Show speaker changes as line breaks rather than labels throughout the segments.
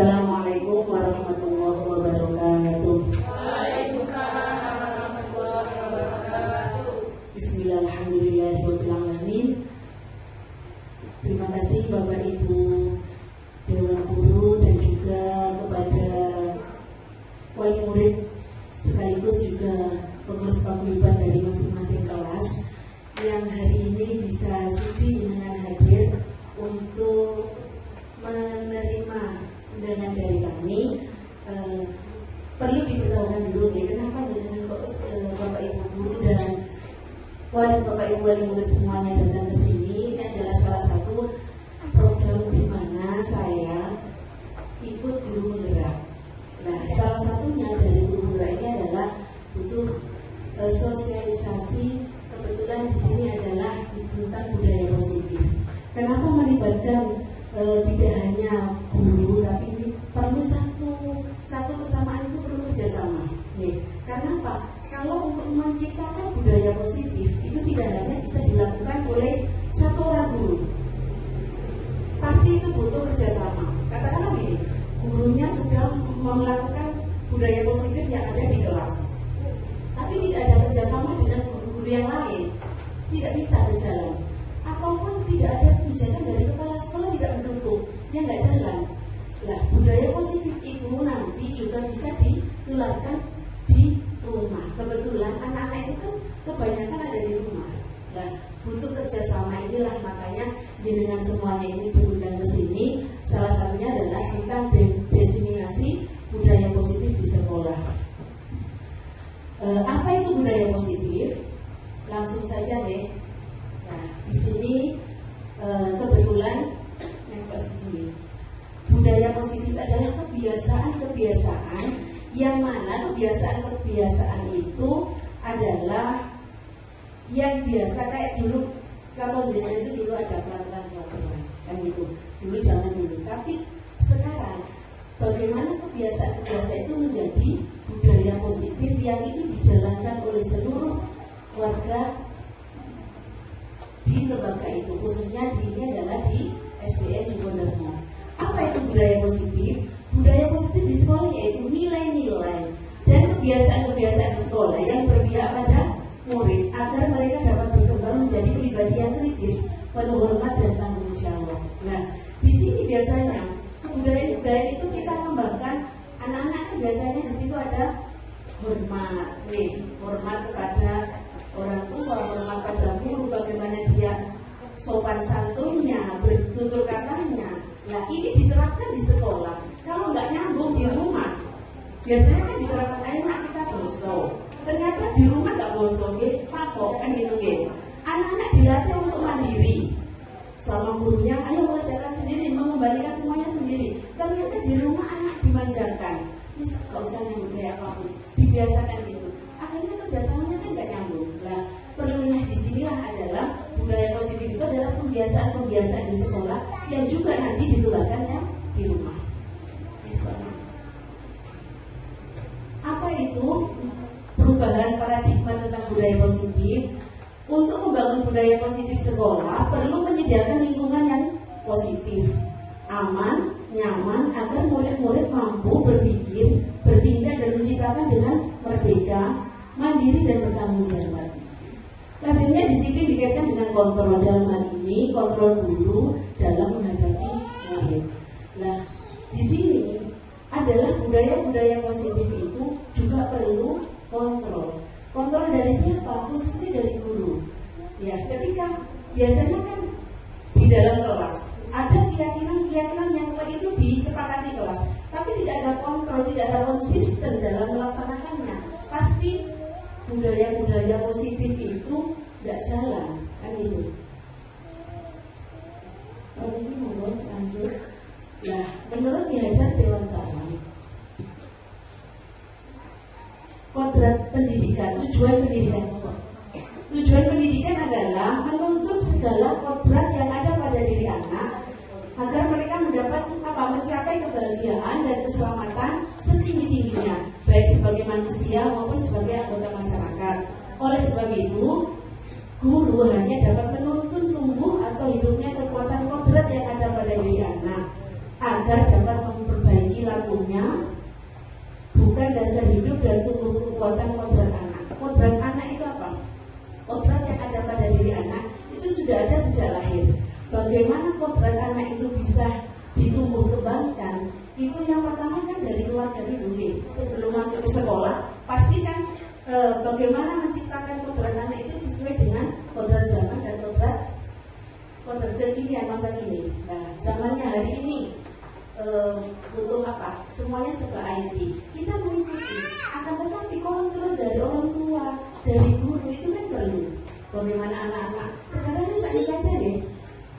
Assalamualaikum warahmatullahi wabarakatuh.
Waalaikumsalam warahmatullahi wabarakatuh.
Bismillahirrahmanirrahim. Terima kasih Bapak Ibu Dewan Guru dan juga kepada wali murid sekaligus juga pengurus paguyuban dari masing-masing kelas yang hari ini bisa sudi dengan hadir untuk menerima undangan dari kami. Perlu diberitahukan dulu nih, kenapa dengan Bapak Ibu Guru dan Bapak Ibu wali murid semuanya datang ke sini. Ini adalah salah satu program di mana saya ikut guru menggerak. Nah, salah satunya dari guru menggerak ini adalah butuh sosialisasi. Kebetulan di sini adalah tentang budaya positif. Kenapa melibatkan tidak hanya guru, tapi ini perlu satu kesamaan, itu perlu kerjasama. Nih, karena apa? Kalau untuk menciptakan budaya positif itu tidak hanya bisa dilakukan oleh satu orang guru, pasti itu butuh kerjasama. Katakanlah gini, gurunya sudah melakukan budaya positif yang ada di kelas, tapi tidak ada kerjasama dengan guru-guru yang lain, tidak bisa berjalan. Ataupun tidak ada kebijakan dari kepala sekolah tidak mendukung, ya nggak jalan. Nah, budaya positif itu nanti juga bisa ditularkan di rumah. Kebetulan anak-anak itu kan kebanyakan ada di rumah. Nah, butuh kerjasama inilah makanya dengan semuanya ini diundang ke sini. Salah satunya adalah tentang diseminasi budaya positif di sekolah. Apa itu budaya positif? Langsung saja deh. Nah, di sini kebetulan budaya positif adalah kebiasaan-kebiasaan yang mana kebiasaan-kebiasaan itu adalah yang biasa kayak dulu. Kalau itu dulu ada peraturan kan gitu. Dulu zaman dulu. Tapi sekarang bagaimana kebiasaan-kebiasaan itu menjadi budaya positif yang itu dijalankan oleh seluruh warga di lembaga itu, khususnya ini adalah di SBN Sukodarmo. Apa itu budaya positif? Budaya positif di sekolah yaitu nilai-nilai dan kebiasaan-kebiasaan di sekolah yang berpihak pada murid agar mereka dapat berkembang menjadi pribadi yang kritis, penuh hormat dan tanggung jawab. Nah, di sini biasanya budaya itu kita kembangkan anak-anak kan biasanya di situ ada hormat, hormat kepada orang tua, hormat pada guru, bagaimana dia sopan santunnya, bertutur katanya. Nah, ini diterapkan di sekolah. Kalau nggak nyambung di rumah, biasanya kan diterapkan, ayo nak kita boso. Ternyata di rumah nggak boso, pakok kan gitu. Anak-anak dilatih untuk mandiri sama gurunya, ayo mengerjakan sendiri, mengembalikan semuanya sendiri. Ternyata di rumah anak dimanjakan, bisa nggak usah nyambung kayak apapun, dibiasakan gitu. Akhirnya kerjasamanya kan nggak nyambung. Nah, perlunya disinilah adalah budaya positif itu adalah kebiasaan-kebiasaan di sekolah yang juga nanti ditularkan ya di rumah. Apa itu perubahan paradigma tentang budaya positif? Untuk membangun budaya positif sekolah perlu menyediakan lingkungan yang positif, aman, nyaman agar murid-murid mampu berpikir, bertindak dan menciptakan dengan merdeka, mandiri dan bertanggung jawab. Hasilnya disiplin dikaitkan dengan kontrol, dalam hal ini kontrol guru dalam menghadapi murid. Nah, di sini adalah budaya-budaya positif itu juga perlu kontrol. Kontrol dari siapa? Khususnya dari guru. Ya, ketika biasanya kan di dalam kelas ada keyakinan yang itu disepakati kelas, tapi tidak ada kontrol, tidak ada konsisten dalam melaksanakannya. Pasti budaya-budaya positif itu tidak jalan, kan gitu. Kalau ini mau lanjut. Nah, menurut Ki Hajar Dewantara, kodrat pendidikan, tujuan pendidikan adalah menuntut segala kodrat yang ada pada diri anak agar mereka mencapai kebahagiaan dan keselamatan setinggi-tingginya, baik sebagai manusia maupun sebagai anggota masyarakat. Oleh sebab itu, guru hanya dapat menuntun tumbuh atau hidupnya kekuatan kodrat yang ada pada diri anak agar dapat memperbaiki keluarga dulu nih, sebelum masuk ke sekolah, pasti kan bagaimana menciptakan kodrat anak itu sesuai dengan kodrat zaman dan kodrat kekinian masa kini. Nah, zamannya hari ini butuh apa? Semuanya serba IT. Kita mengikuti, akan tetapi kontrol dari orang tua, dari guru itu kan perlu. Bagaimana anak-anak? Kadang-kadang saya baca deh,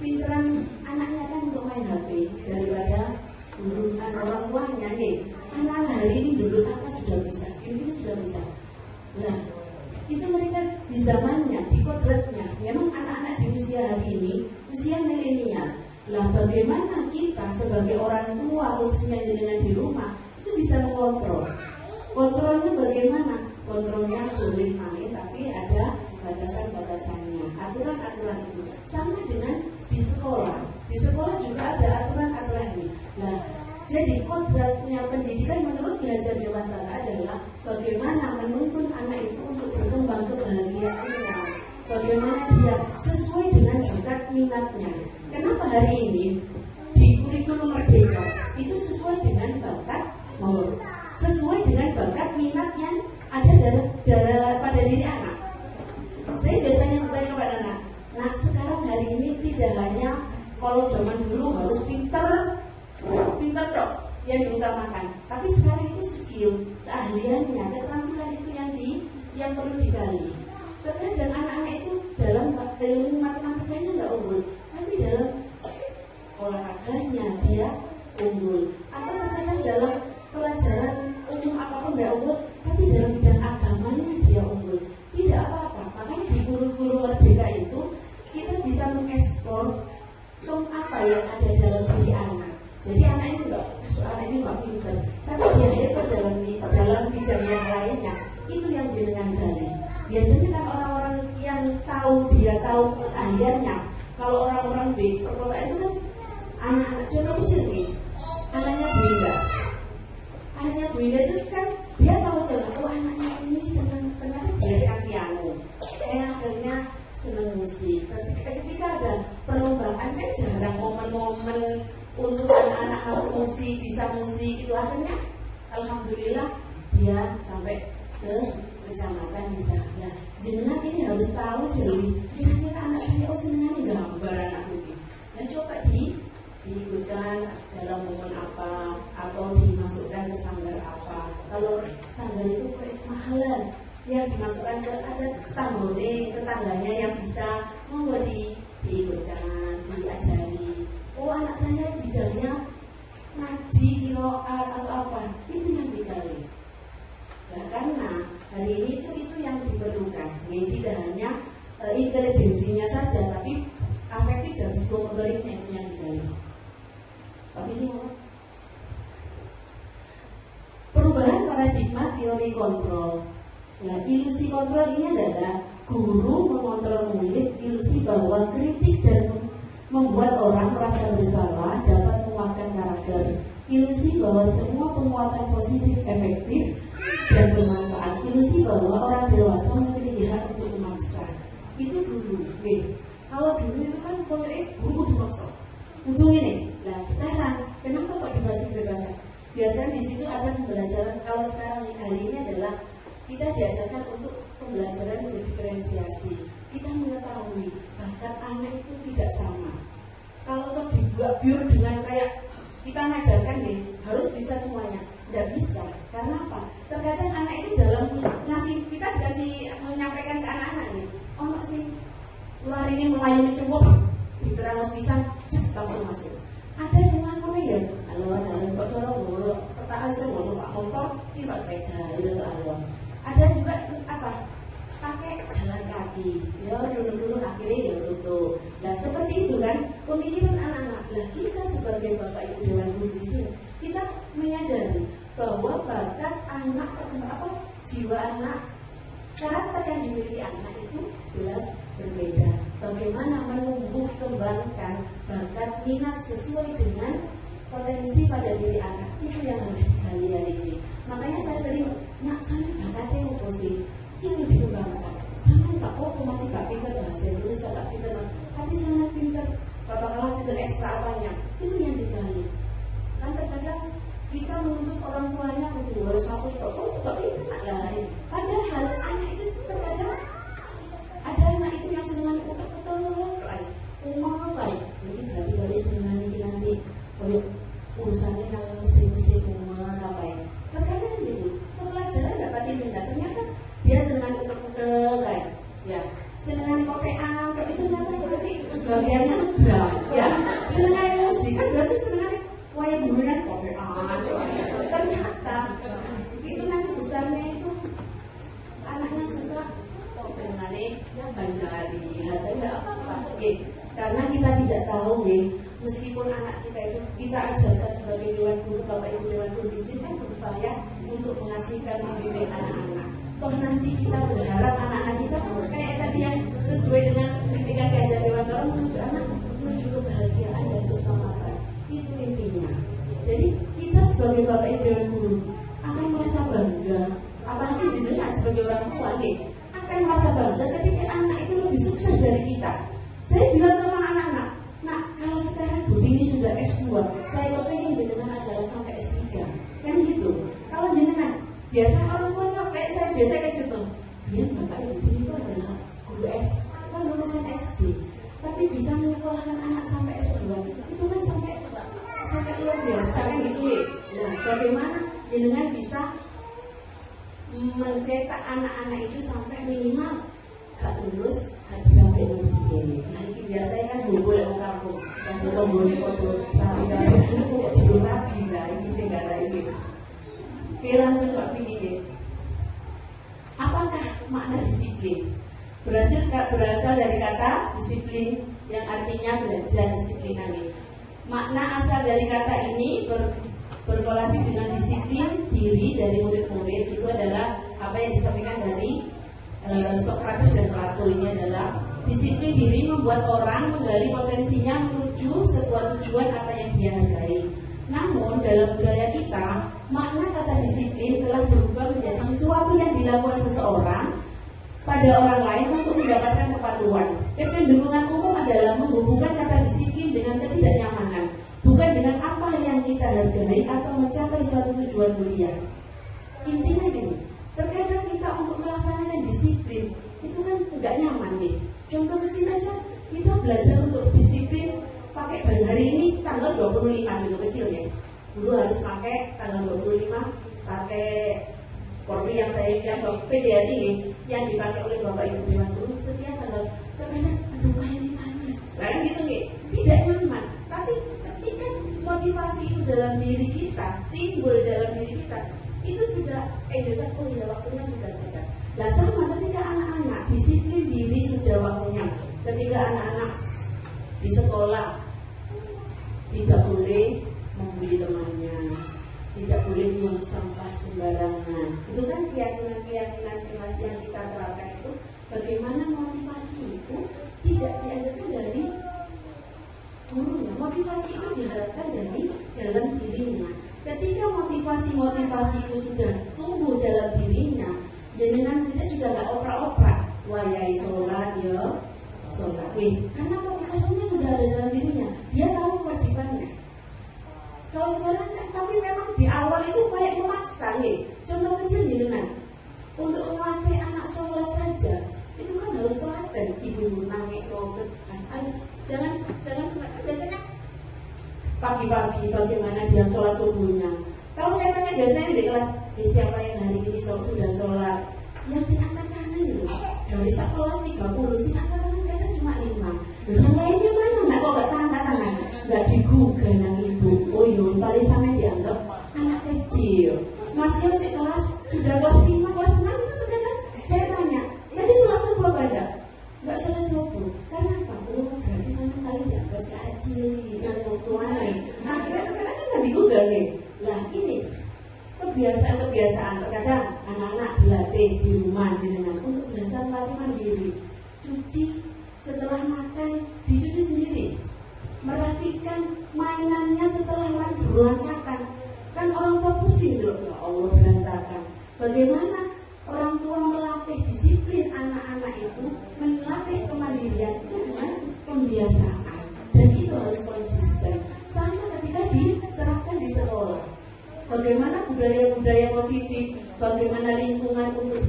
pinteran anaknya kan untuk main HP daripada duluan orang tuanya nih. Anak-anak hari ini dulu apa sudah bisa, ini sudah bisa. Nah, itu mereka di zamannya, di kodratnya. Memang anak-anak di usia hari ini, usia milenial. Lah bagaimana kita sebagai orang tua khususnya dengan di rumah itu bisa mengontrol. Kontrolnya bagaimana? Kontrolnya boleh main tapi ada batasan-batasannya, aturan-aturan itu. Sama dengan di sekolah. Di sekolah juga ada aturan-aturan ini. Nah, jadi kodratnya pendidikan menurut Ki Hajar Dewantara adalah bagaimana menuntun anak itu untuk berkembang kebahagiaannya. Bagaimana dia sesuai dengan bakat minatnya. Kenapa hari ini di kurikulum Merdeka itu sesuai dengan bakat sesuai dengan bakat minat yang ada pada diri anak. Saya biasanya bertanya kepada anak, nah sekarang hari ini tidak hanya kalau zaman dulu harus pintar dok yang diutamakan, tapi sekarang itu skill, keahliannya, keterampilan itu yang perlu digali. Terkadang anak-anak itu dalam ilmu matematikanya nggak unggul, tapi dalam olahraganya dia unggul. Atau terkadang dalam pelajaran umum apapun nggak unggul, tapi dalam bidang agamanya dia unggul. Tidak apa-apa. Makanya di guru-guru Merdeka itu kita bisa mengeksplor apa yang ada dalam diri anak. Jadi anak ini nggak pintar, tapi dia hebat dalam bidang yang lainnya. Itu yang jenengan gali. Biasanya kan orang-orang yang dia tahu keahliannya. Kalau orang-orang di perkotaan itu kan anak-anak contoh kecil nih, anaknya Bu Indah itu kan dia tahu jalan. Oh anaknya ini senang, ternyata dia kan piano. Akhirnya senang musik. Ketika ada perlombaan kan jarang momen-momen untuk anak-anak masuk musik, bisa musik itu akhirnya alhamdulillah dia sampai ke kecamatan bisa. Nah, jenengan ini harus tahu jadi kira-kira anak saya senang gambar anak ini. Nah, coba diikutkan dalam momen apa atau dimasukkan ke sanggar apa. Kalau sanggar itu mahalan yang dimasukkan ke ada tetangganya yang bisa membuat diikutkan, diajari. Oh anak saya bidangnya ngaji, kiroat atau apa, itu yang digali. Nah, karena hari ini itu yang diperlukan. Ini tidak hanya intelijensinya saja, tapi afektif dan psikomotoriknya itu yang digali. Tapi ini perubahan paradigma teori kontrol. Nah, ilusi kontrol ini adalah guru mengontrol murid, ilusi bahwa kritik dan membuat orang merasa bersalah dapat menguatkan karakter. Ilusi bahwa semua penguatan positif efektif dan bermanfaat. Ilusi bahwa orang dewasa memiliki hak untuk memaksa. Itu dulu. Kalau dulu itu kan pokoknya guru dimaksa. Ujung ini. Nah sekarang kenapa kok dibahas kebebasan? Biasanya di situ ada pembelajaran. Kalau sekarang hari ini adalah kita diajarkan untuk pembelajaran berdiferensiasi. Kita mengetahui bakat anak itu tidak sama. Kalau dibuat biur dengan kayak kita ngajarkan nih harus bisa semuanya, tidak bisa. Karena apa? Terkadang anak itu dalam kita dikasih menyampaikan ke anak-anak nih, oh sih luar ini melayani cembok, diterang pisang, langsung masuk. Ada yang ngakuin ya, alon kok colong pertaan semua pak motor, ini pak sepeda, itu alon. Ada juga apa? Pakai jalan kaki, ya dulu akhirnya ya tutup. Nah seperti itu kan pemikiran anak-anak. Nah kita sebagai bapak ibu dewan guru di sini, kita menyadari bahwa bakat anak jiwa anak, karakter yang dimiliki anak itu jelas berbeda. Bagaimana menumbuh kembangkan bakat minat sesuai dengan potensi pada diri anak itu yang harus digali hari ini. Makanya saya sering, nak saya bakatnya oposisi. Itu dikembangkan. Sana tak masih gak pintar bahasa Indonesia, tak pintar, tapi sana pintar, katakanlah pintar ekstra apanya, itu yang digali. Kan terkadang kita menuntut orang tuanya bagiannya drum, ya. Senengan musik kan biasa senengan wayang guyon kopi ternyata itu nanti besarnya itu anaknya suka senengannya Banjari, tidak apa-apa, karena kita tidak tahu, meskipun anak kita itu kita ajarkan sebagai dewan guru, bapak ibu dewan guru di sini kan berupaya untuk mengasihkan mendidik anak-anak. Toh nanti kita berharap anak-anak kita kayak tadi yang sesuai dengan pendidikan diajar dewan guru menuju anak menuju kebahagiaan dan keselamatan. Itu intinya. Jadi kita sebagai bapak ibu dewan guru akan merasa bangga, apalagi jenengan sebagai orang tua akan merasa bangga ketika anak itu lebih sukses dari kita. Saya bilang sama anak-anak, nah kalau sekarang Bu Tini sudah S2, saya kepengen jenengan adalah sampai S3, kan gitu. Kalau jenengan biasa orang tua kayak saya biasa kayak gitu, dia bapak ibu Tini itu adalah guru S, kan lulusan SD, tapi bisa menyekolahkan anak sampai S2, itu kan sampai luar biasa kan gitu ya. Nah, bagaimana jenengan bisa mencetak anak-anak itu sampai minimal gak lulus hati sampai Indonesia. Nah ini biasanya kan bubul yang kampung dan boleh foto tapi itu kok di tadi lah ini segala ini. Oke langsung Pak Pini. Apakah makna disiplin? Berasal dari kata disiplin yang artinya belajar disiplinan. Makna asal dari kata ini berkorelasi dengan disiplin diri dari murid-murid. Itu adalah apa yang disampaikan dari Sokrates dan Plato. Ini adalah disiplin diri membuat orang menggali potensinya menuju sebuah tujuan apa yang dia hargai. Namun dalam budaya kita, makna kata disiplin telah berubah menjadi sesuatu yang dilakukan seseorang pada orang lain untuk mendapatkan kepatuhan. Kecenderungan umum adalah menghubungkan kata disiplin dengan ketidaknyamanan, bukan dengan apa yang kita hargai atau mencapai suatu tujuan mulia. Intinya gini, terkadang kita untuk melaksanakan disiplin itu kan nggak nyaman nih. Contoh kecil aja, kita belajar untuk disiplin pakai baju hari ini tanggal 25 gitu kecil ya. Dulu harus pakai tanggal 25 pakai korpi yang saya yang PDAT ini yang dipakai oleh Bapak Ibu Dewan Guru setiap tanggal. Terkadang aduh ini panas, lain gitu nih, tidak nyaman. Tapi ketika motivasi itu dalam diri kita timbul dalam diri kita, itu sudah oh ya waktunya sudah sadar. Nah sama ketika anak-anak disiplin diri sudah waktunya. Ketika anak-anak di sekolah tidak boleh membuli temannya, tidak boleh buang sampah sembarangan. Itu kan keyakinan kelas yang kita terapkan itu. Bagaimana motivasi itu tidak diajarkan dari gurunya. Motivasi itu diharapkan dari dalam dirinya. Ketika motivasi itu sudah tumbuh dalam dirinya, jenengan kita sudah nggak oprak-oprak, wayai sholat ya, sholat. Karena motivasinya sudah ada dalam dirinya, dia tahu kewajibannya. Kalau sekarang kan, tapi memang di awal itu kayak memaksa nih. Contoh kecil jenengan, untuk melatih anak sholat saja, itu kan harus telaten. Ibu nangis roket, jangan biasanya pagi-pagi bagaimana dia sholat subuhnya. Kalau saya tanya biasanya di kelas, siapa yang hari ini sudah sholat? Yang sing angkat tangan loh. Dari kelas 30, sing angkat tangan kadang cuma 5. Yang lainnya mana? Nah kok gak angkat tangan? Gak digugah nang ibu. Oh iya, paling sampai dianggap anak kecil. Mas Yos kelas sudah kelas 5, kelas 6 itu terkadang saya tanya, tadi sholat subuh apa enggak? Enggak sholat subuh. Karena apa? Oh berarti sama kali dianggap si acil yang tuan. Nah kita terkadang kan gak digugah nih. Nah ini kebiasaan terkadang anak-anak dilatih di rumah dengan untuk belajar latih mandiri, cuci setelah makan dicuci sendiri, merapikan mainannya setelah berantakan. Kan orang tua pusing loh, ya Allah berantakan. Bagaimana orang tua melatih disiplin anak-anak itu, melatih kemandirian itu dengan pembiasaan, dan itu harus konsisten. Sama ketika diterapkan di sekolah. Bagaimana budaya-budaya positif, bagaimana lingkungan untuk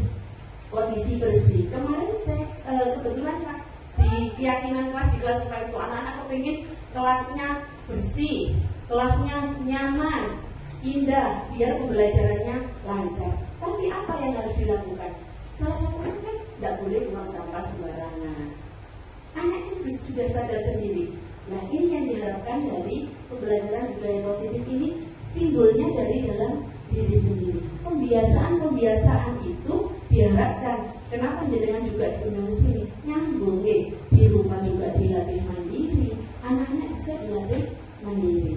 kondisi bersih. Kemarin saya kebetulan di keyakinan kelas di kelas 4 itu anak-anak kepingin kelasnya bersih, kelasnya nyaman, indah, biar pembelajarannya lancar. Tapi apa yang harus dilakukan? Salah satunya kan tidak boleh buang sampah sembarangan. Anak itu sudah sadar sendiri. Nah, ini yang diharapkan dari pembelajaran budaya positif ini timbulnya dari dalam diri sendiri. Pembiasaan itu diharapkan. Kenapa jenengan juga diundang ke sini? Nyambung, di rumah juga dilatih mandiri, anak-anak juga dilatih mandiri.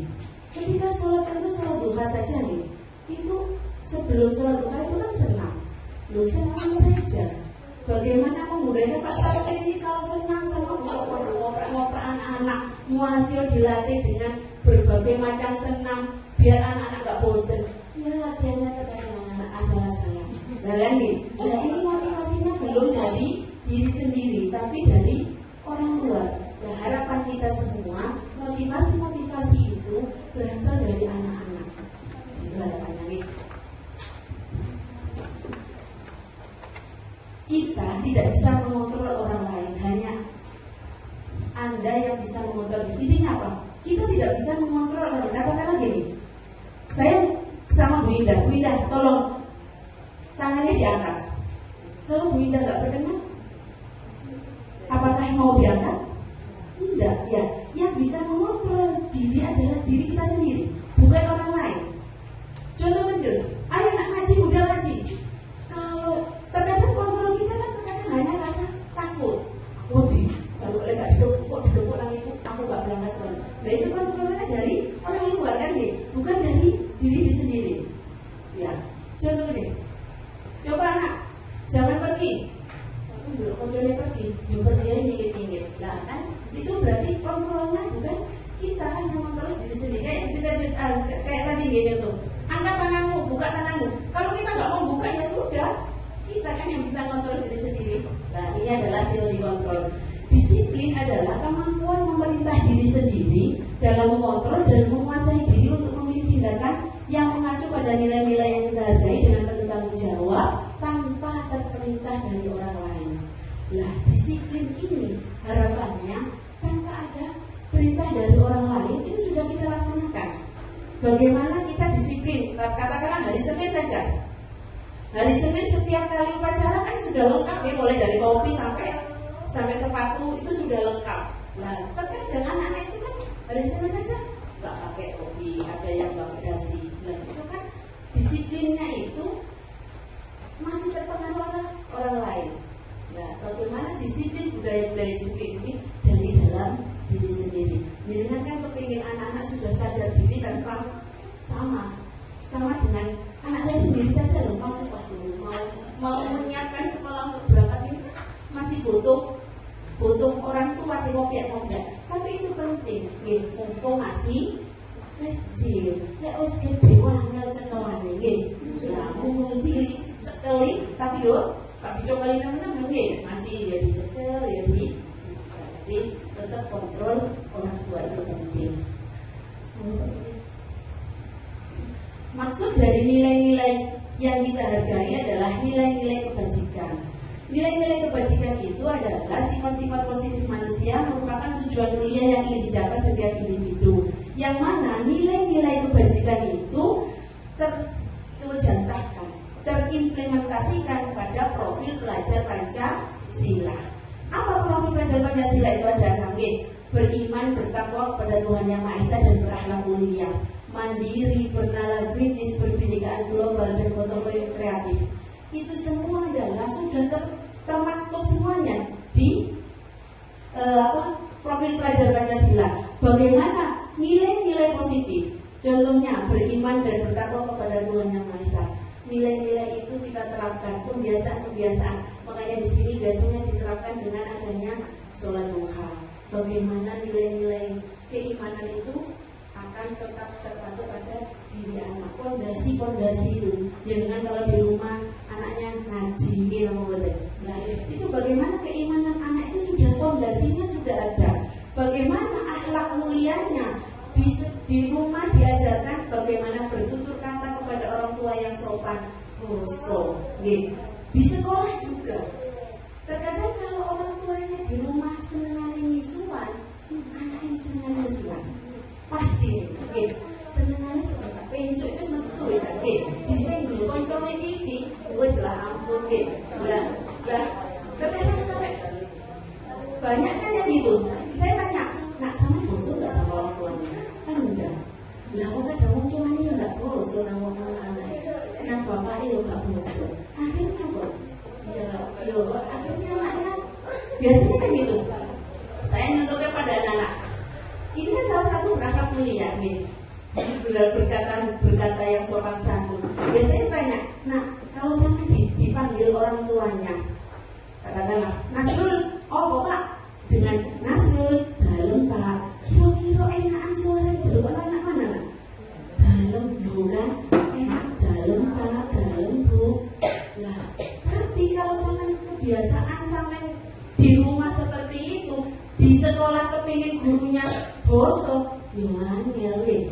Ketika sholat itu sholat duha saja nih, itu sebelum sholat duha itu kan senang. Senang saja. Bagaimana pemudanya Pak Sarto ini kalau senang sama ngobrol anak-anak, muasil dilatih dengan berbagai macam senang, biar anak-anak gak bosen. Ya latihannya kepada anak-anak asal-asalan. Nah ini motivasinya belum dari diri sendiri, tapi dari orang luar. Nah, harapan kita semua, motivasi itu berasal dari anak-anak. Itu harapannya nih. Kita tidak bisa mengontrol orang lain, hanya Anda yang bisa mengontrol. Intinya apa? Kita tidak bisa mengontrol orang lain. Katakanlah gini, saya sama Bu Indah, tolong tangannya diangkat. Kalau Bu Indah nggak berkenan, apakah mau diangkat? Tidak, ya. Yang bisa mengontrol diri adalah diri kita sendiri, bukan orang lain. Contoh kecil, ayo nak ngaji, udah ngaji. Kalau terkadang kontrol kita kan terkadang hanya rasa takut. Kalau nggak didukung lagi, aku nggak berangkat sekolah. Nah itu kontrolnya dari orang luar kan nih, bukan dari diri sendiri. Ya, contoh nih. Coba anak, jangan pergi. Kontrolnya pergi, juga dia nyingit-nyingit. Nah kan, itu berarti kontrolnya bukan kita kan yang mengontrol diri sendiri. Kayak tadi gini tuh, angkat tanganmu, buka tanganmu. Kalau kita nggak mau buka ya sudah, kita kan yang bisa kontrol diri sendiri. Nah ini adalah teori kontrol. Disiplin adalah kemampuan memerintah diri sendiri dalam mengontrol dan menguasai diri untuk memilih tindakan yang mengacu pada nilai-nilai yang kita hargai dengan penuh tanggung jawab tanpa terperintah dari orang lain. Nah, disiplin ini harapannya tanpa ada perintah dari orang lain itu sudah kita laksanakan. Bagaimana kita disiplin? Katakanlah hari Senin saja. Hari Senin setiap kali upacara kan sudah lengkap ya, mulai dari topi sampai sepatu itu sudah lengkap. Nah, terkadang anak-anak itu kan hari Senin saja nggak pakai topi, ada yang nggak berdasi. Nah, itu kan disiplinnya itu masih terpengaruh oleh orang lain. Nah, bagaimana disiplin budaya-budaya disiplin ini dari dalam diri sendiri. Jadi kan kepingin anak-anak sudah sadar diri tanpa sama dengan anak saya sendiri saja loh, masuk dulu mau menyiapkan sekolah untuk berangkat ini masih butuh orang tua masih ngopiat. Tapi itu penting, mumpung masih kecil. Ya wis gede wangel cekelane nggih. Lah mumpung cilik cekeli tapi yo Pak dicoba enam masih ya dicekel ya tapi tetap kontrol orang tua itu penting. Maksud dari nilai-nilai yang kita hargai adalah nilai-nilai kebajikan. Nilai-nilai kebajikan itu adalah sifat-sifat positif manusia merupakan tujuan mulia yang ingin dicapai setiap individu. Yang mana nilai-nilai kebajikan itu terjantahkan, terimplementasikan pada profil pelajar Pancasila. Apa profil pelajar Pancasila itu? Ada kami beriman, bertakwa kepada Tuhan Yang Maha Esa dan berakhlak mulia, mandiri, bernalar kritis, berpendidikan global dan kontemporer kreatif. Itu semua adalah sudah termaktub semuanya di profil pelajar Pancasila. Bagaimana nilai-nilai positif? Contohnya beriman dan bertakwa kepada Tuhan Yang Maha Esa. Nilai-nilai itu kita terapkan, kebiasaan. Makanya di sini biasanya diterapkan dengan adanya sholat duha. Bagaimana nilai-nilai keimanan itu akan tetap terpaku pada diri anak. Pondasi itu. Ya dengan kalau di rumah anaknya ngaji, nah itu bagaimana keimanan anak itu sudah pondasinya sudah ada. Bagaimana akhlak mulianya di rumah diajarkan bagaimana bertutur kata kepada orang tua yang sopan, khusus. Di sekolah juga. Terkadang kalau orang tuanya di rumah senengannya misuan, anaknya senengannya misuan. Pasti senengannya suka pencuk itu metu ya, disenggol koncone iki, wis lah ampun lah. Terkadang sampai banyak kan yang gitu. boso nang anak-anak. Nang bapak yo gak boso. Akhirnya kok akhirnya anaknya biasanya kan gitu. Saya nyontohnya pada anak. Ini kan salah satu berangkat mulia nih. Berkata yang sopan santun. Biasanya tanya, nah kalau sampai dipanggil orang tuanya, katakanlah Nasrul, oh bapak dengan Nasrul, dalem pak. Kira-kira enakan suara itu anak mana? Dalem bu kan, enak dalem pak, dalem bu. Lah, tapi kalau sampai kebiasaan sampai di rumah seperti itu, di sekolah kepingin gurunya boso, gimana ya weh?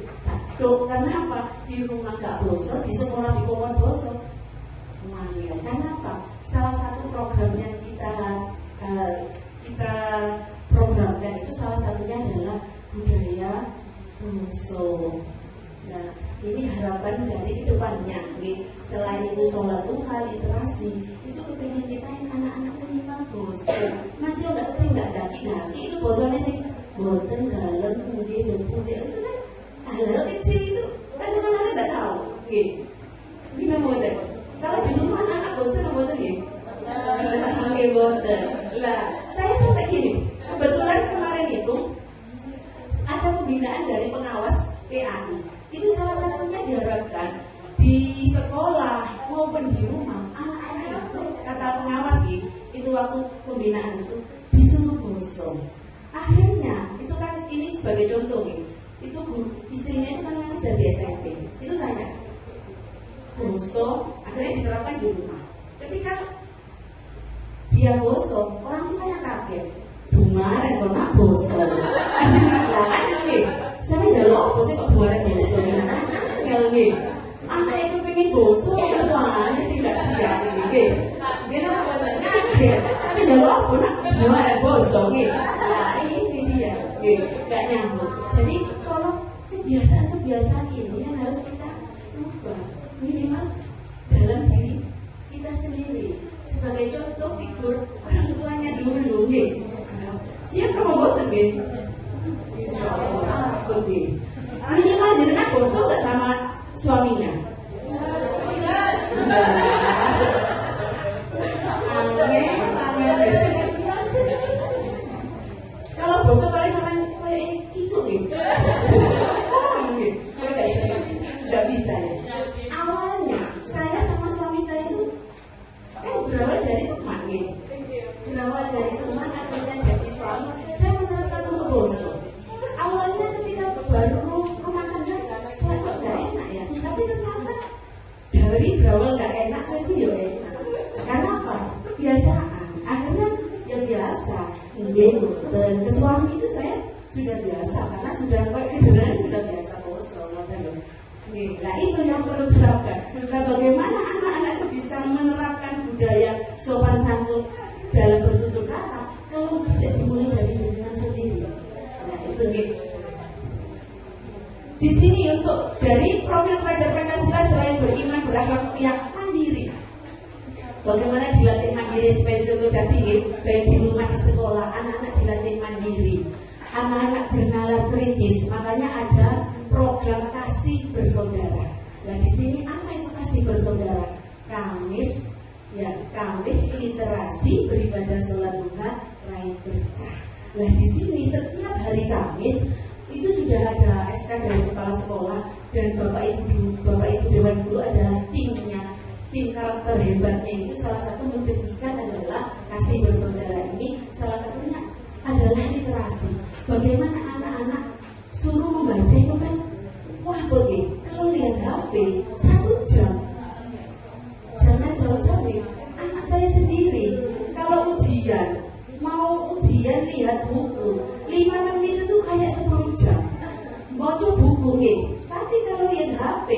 Tuh, kenapa di rumah gak boso, di sekolah di kokon boso? Wangil. Kenapa? Salah satu program yang kita programkan itu salah satunya adalah budaya boso. Nah, ini harapan dari kedepannya. Selain itu sholat duha, literasi, itu kepingin kita yang anak-anak minimal boso. Masih nggak daki-daki itu bosonya sih. Boten dalam kemudian itu kan hal-hal kecil itu kadang-kadang tidak tahu, gitu. Gimana boten? Kalau di rumah anak bosan boten gitu. Boten. Lah, saya sampai gini. Kebetulan kemarin itu ada pembinaan dari pengawas PAI. Itu salah satunya diharapkan di sekolah maupun di rumah anak-anak itu kata pengawas gitu. Itu waktu pembinaan itu disuruh boso. Akhirnya itu kan ini sebagai contoh gitu. Itu istrinya itu kan ngajar di SMP. Itu tanya, boso, akhirnya diterapkan di rumah. Ketika dia boso, orang tuanya kaget. Kemarin kok nak boso? Lah ini, saya jalur boso kok kemarin boso? Kalau nih, anak itu pengen boso, wah ini tidak siap ini. Dia nak kaget, tapi jalur pun nak kemarin boso nih. Lah ini dia, gak nyambung. Jadi kalau kebiasaan ini yang harus kita ubah minimal dalam diri kita sendiri. Sebagai contoh figur orang tuanya dulu nih. Siapa mau bosan nih? Insya-Allah aku nih. Minimal jenengan boso gak sama suaminya? Kalau boso paling sama itu nih. Gak bisa ya. Awalnya saya sama suami saya itu kan berawal dari teman gitu. Berawal dari teman akhirnya jadi suami. Saya menerapkan untuk boso. Awalnya ketika baru rumah tangga saya kok gak enak ya. Tapi ternyata dari berawal gak enak saya sih ya enak. Karena apa? Kebiasaan. Akhirnya ya biasa. Dan ke suami itu saya sudah biasa karena sudah kedengaran sudah biasa boso. Nah itu yang perlu diterapkan. Nah, bagaimana anak-anak itu bisa menerapkan budaya sopan santun dalam bertutur kata kalau tidak dimulai dari jenengan sendiri. Nah itu nih. Di sini untuk dari profil pelajar Pancasila selain beriman berakhlak yang mandiri. Bagaimana dilatih mandiri spesial itu tinggi baik di rumah di sekolah anak-anak dilatih mandiri. Anak-anak bernalar kritis, makanya ada program kasih bersaudara. Nah di sini apa itu kasih bersaudara? Kamis literasi beribadah sholat duha raih berkah. Nah di sini setiap hari Kamis itu sudah ada SK dari kepala sekolah dan bapak ibu dewan guru adalah timnya. Tim karakter hebatnya itu salah satu mencetuskan adalah kasih bersaudara ini. Salah satunya adalah literasi. Bagaimana anak-anak suruh membaca itu kan wah boleh. Kalau lihat HP 1 jam jangan jauh-jauh nih. Anak saya sendiri kalau mau ujian lihat buku 5 menit itu kayak 10 jam mau tuh buku nih. Tapi kalau lihat HP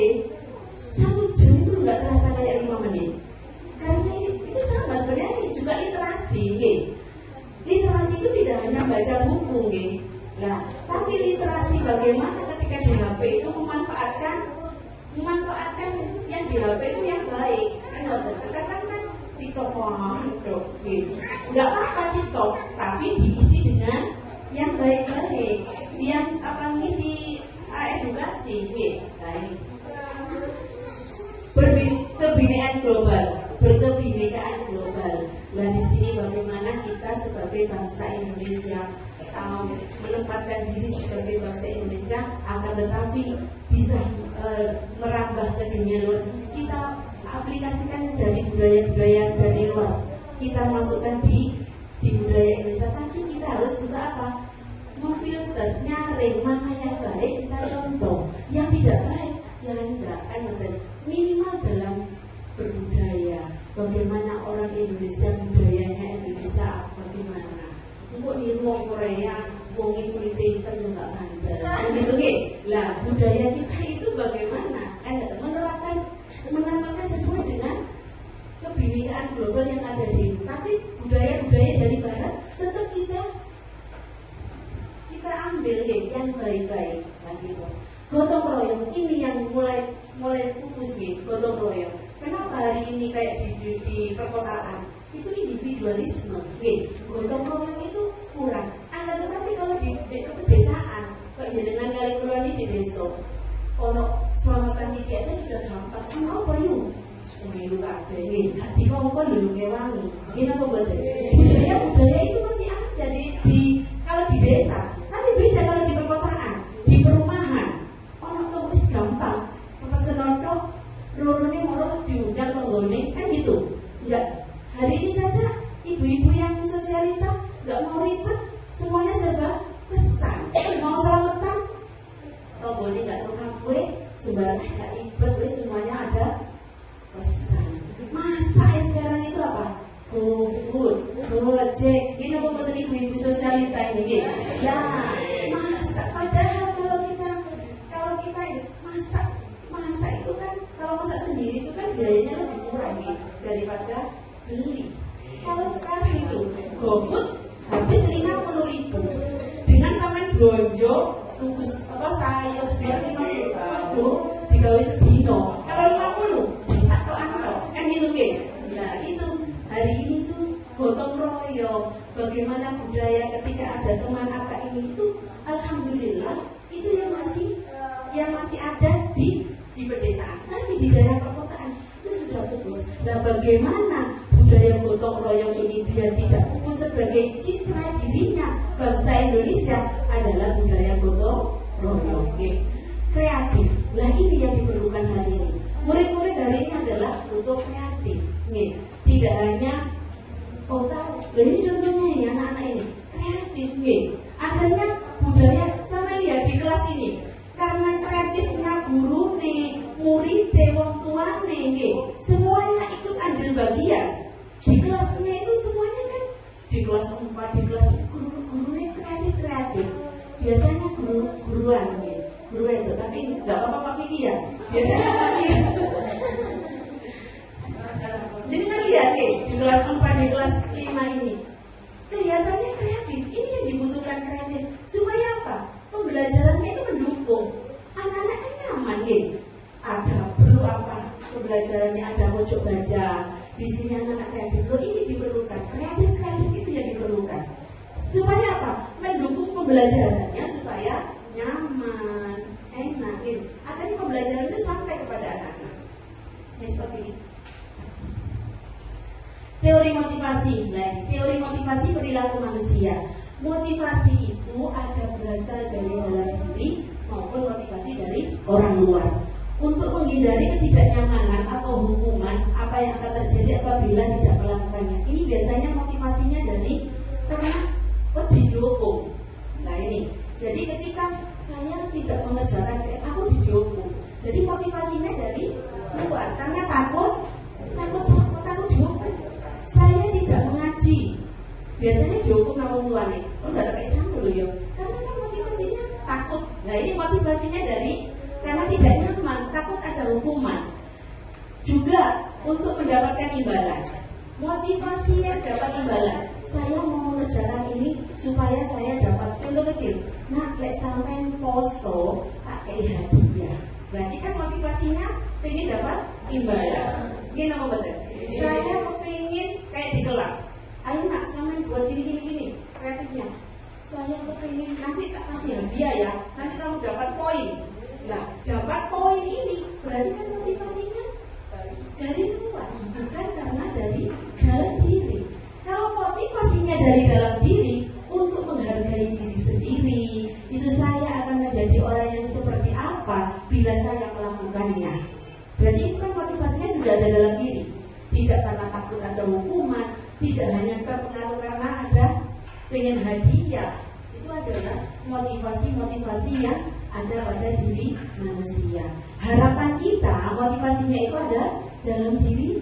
1 jam itu nggak terasa kayak 5 menit. Karena itu sama sebenarnya juga literasi nih. Literasi itu tidak hanya baca buku nih. Nah, tapi literasi bagaimana ketika di HP itu memanfaatkan yang di HP itu yang baik. Karena kan TikTok nggak apa-apa TikTok, tapi diisi dengan yang baik-baik, yang ngisi edukasi. Nah ini berkebinekaan global. Nah di sini bagaimana kita sebagai bangsa Indonesia menempatkan diri sebagai bangsa Indonesia, akan tetapi bisa merambah ke dunia luar. Kita aplikasikan dari budaya-budaya dari luar, kita masukkan di budaya Indonesia, tapi kita harus juga apa? Memfilter, nyaring mana yang baik kita contoh, yang tidak baik yang enggak, kan minimal dalam berbudaya. Bagaimana orang Indonesia, budayanya Indonesia bagaimana? Kok nih wong Korea, wong ini pinter nggak pantas, kan gitu lah. Budaya kita itu bagaimana? Menerapkan sesuai dengan kebinekaan global yang ada di ini. Tapi budaya-budaya dari barat tetap kita ambil yang baik-baik, gitu. Gotong royong ini yang mulai pupus nih, gotong royong. Kenapa hari ini kayak di perkotaan itu individualisme, gotong royong itu kurang. Tetapi kalau di pedesaan, kayak dengan kali keluar di desa, ono selamatan tiga aja sudah gampang. Apa yuk? Sungai lu ada ini, hati mau kok dulu ngewangi. Ini apa buat budaya itu masih ada di kalau di desa. Tapi beda kalau di perkotaan, di perumahan. Orang tuh masih gampang. Tempat senodok, lorone moro diundang penggone, kan gitu. Enggak. Hari ini saja ibu-ibu yang sosialita enggak mau ribet, semuanya serba pesan. Mau selamatan, penggone enggak tukang kue, sembarang enggak ribet, semuanya ada pesan. Masa sekarang itu apa? GoFood, Gojek, ini apa betul ibu-ibu sosialita ini? Ya, masa. Padahal kalau kita masak itu kan, kalau masak sendiri itu kan biayanya lebih murah daripada beli. Kalau sekarang itu GoFood habis 50.000 dengan sampai belanja tunggu sayur biar 50 digawe sedino. Kalau 50 satu kan gitu Nah itu hari ini tuh gotong royong. Bagaimana budaya ketika ada teman apa ini itu, alhamdulillah itu yang masih ada di pedesaan. Tapi di daerah perkotaan itu sudah pupus. Nah bagaimana budaya gotong royong ini biar tidak pupus sebagai citra dirinya bangsa Indonesia adalah budaya gotong royong. Kreatif. Nah ini yang diperlukan hari ini. Murid-murid hari ini adalah butuh kreatif. Tidak hanya tahu. Ini contohnya ya anak-anak ini kreatif. Adanya budaya sama lihat di kelas ini. Karena kreatifnya guru nih, murid, wong tua nih, semuanya ikut ambil bagian. Di kelasnya itu semuanya kan di kelas 4, di kelas gurunya kreatif. Biasanya guruan itu, tapi nggak apa-apa Pak Vicky ya. Biasanya pasti. Jadi kan lihat di kelas 4, di kelas 5 ini kelihatannya kreatif. Ini yang dibutuhkan kreatif. Supaya apa? Pembelajarannya itu mendukung. Anak-anak kan nyaman Ada perlu apa? Pembelajarannya ada pojok baca. Di sini anak-anak kreatif. Ini diperlukan. Kreatif itu yang diperlukan. Supaya apa? Mendukung pembelajarannya supaya nyaman, enak. Akhirnya pembelajaran itu sampai kepada anak-anak. Seperti ini. Teori motivasi. Teori motivasi perilaku manusia. Motivasi itu ada berasal dari dalam diri maupun motivasi dari orang luar. Untuk menghindari ketidaknyamanan atau hukuman apa yang akan terjadi apabila tidak melakukannya. Ini biasanya motivasinya dari karena dihukum. Nah ini. Jadi ketika saya tidak mengerjakan aku dihukum. Jadi motivasinya dari luar karena takut dihukum. Saya tidak mengaji. Biasanya dihukum sama luar nih. Enggak kayak sama loh ya. Karena kan motivasinya takut. Nah ini motivasinya dari karena tidak nyaman, takut ada hukuman. Juga untuk mendapatkan imbalan. Motivasinya dapat imbalan. Saya mau mengerjakan ini supaya saya dapat contoh kecil. Nah, lek sampean poso tak kayak hadiah. Berarti kan motivasinya pengen dapat imbalan. Gini nama betul. Saya kepingin kayak di kelas. Ayo nak sampean buat gini kreatifnya. Saya kepingin nanti tak kasih hadiah ya. Nanti kamu dapat poin. Nah, dapat poin ini berarti kan motivasinya dari dalam diri, tidak karena takut ada hukuman, tidak hanya terpengaruh karena ada pengen hadiah. Itu adalah motivasi-motivasi yang ada pada diri manusia. Harapan kita, motivasinya itu ada dalam diri,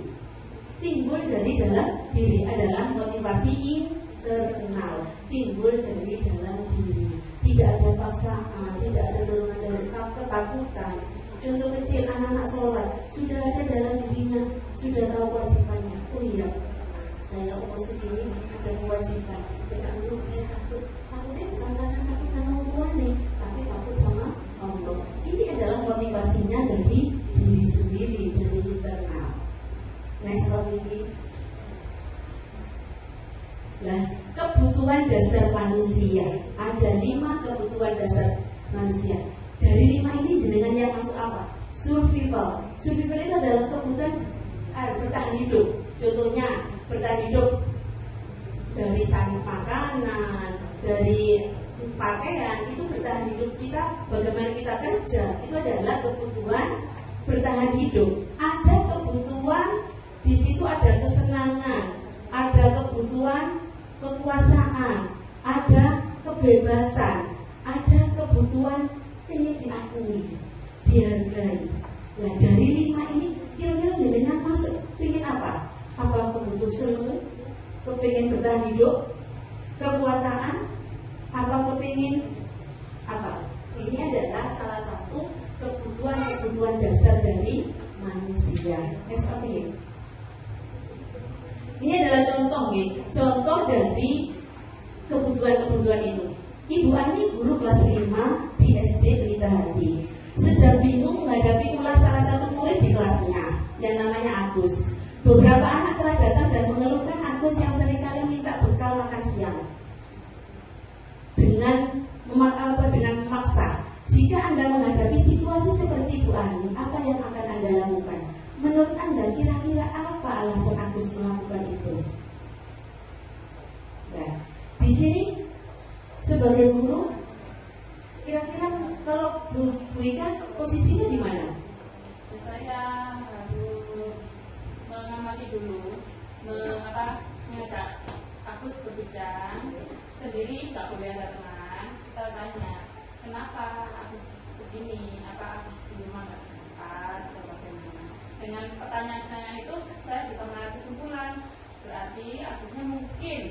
timbul dari dalam diri, adalah motivasi internal, timbul dari dalam diri. Tidak ada paksaan, tidak ada dorongan dari ketakutan. Contoh kecil, anak-anak sholat sudah ada dalam dirinya, sudah tahu kewajibannya. Oh iya, saya umur segini ada kewajiban. Tidak perlu saya takutnya bukan karena takut sama orang tua nih, tapi takut sama Allah. Ini adalah motivasinya dari diri sendiri, dari internal. Next slide ini. Nah, kebutuhan dasar manusia, ada 5 kebutuhan dasar manusia. Dari 5 ini jenengan yang masuk apa? Survival. Survival itu adalah kebutuhan bertahan hidup. Contohnya bertahan hidup dari makanan, dari pakaian, itu bertahan hidup kita. Bagaimana kita kerja, itu adalah kebutuhan bertahan hidup. Ada kebutuhan, di situ ada kesenangan, ada kebutuhan kekuasaan, ada kebebasan, ada kebutuhan ingin diakui, dihargai. Nah, dari 5 ini kira-kira jenengan masuk ingin apa? Apa kebutuhan semu, kepingin bertahan hidup, kekuasaan, apa kepingin apa? Ini adalah salah satu kebutuhan dasar dari manusia. SOP. Ini adalah contoh dari kebutuhan itu. Ibu Ani guru kelas 5 di SD Pelita Hati sedang bingung menghadapi ulah salah satu murid di kelasnya yang namanya Agus. Beberapa anak telah datang dan mengeluhkan Agus yang seringkali minta bekal makan siang dengan memaksa. Jika Anda menghadapi situasi seperti Ibu Ani, apa yang akan Anda lakukan? Menurut Anda kira-kira apa alasan Agus melakukan itu? Nah, di sini sebagai guru, kira-kira kalau Bu Ika posisinya di mana?
Saya harus mengamati dulu, mengajak Agus berbicara sendiri, nggak boleh ada teman. Kita tanya, kenapa Agus begini? Apa Agus di rumah nggak sempat atau bagaimana? Dengan pertanyaan-pertanyaan itu saya bisa menarik kesimpulan. Berarti Agusnya mungkin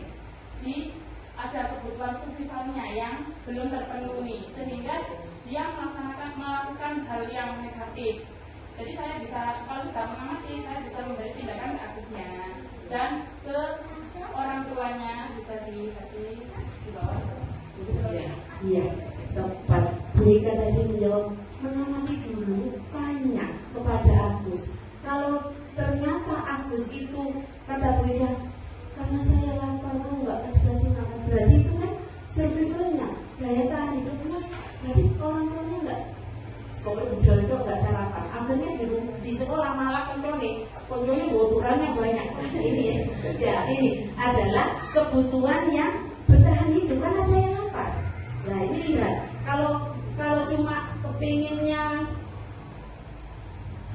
ada kebutuhan survivalnya yang belum terpenuhi, sehingga dia melakukan hal yang negatif. Jadi saya bisa, kalau sudah mengamati, saya bisa memberi tindakan ke Agusnya dan ke orang tuanya bisa dikasih di bawah.
Iya, tepat. Bu Ika tadi menjawab, mengamati dulu, tanya kepada Agus. Kalau ternyata Agus itu, kata Bu Ika, karena saya lapar, nggak dikasih makan, berarti itu kan survivalnya, daya tahan hidupnya. Jadi orang tuanya nggak, sekolah udah nggak sarapan. Akhirnya di sekolah malah kontrolnya bocorannya banyak. Ini adalah kebutuhan yang bertahan hidup karena saya lapar. Nah ini lihat, kalau cuma kepinginnya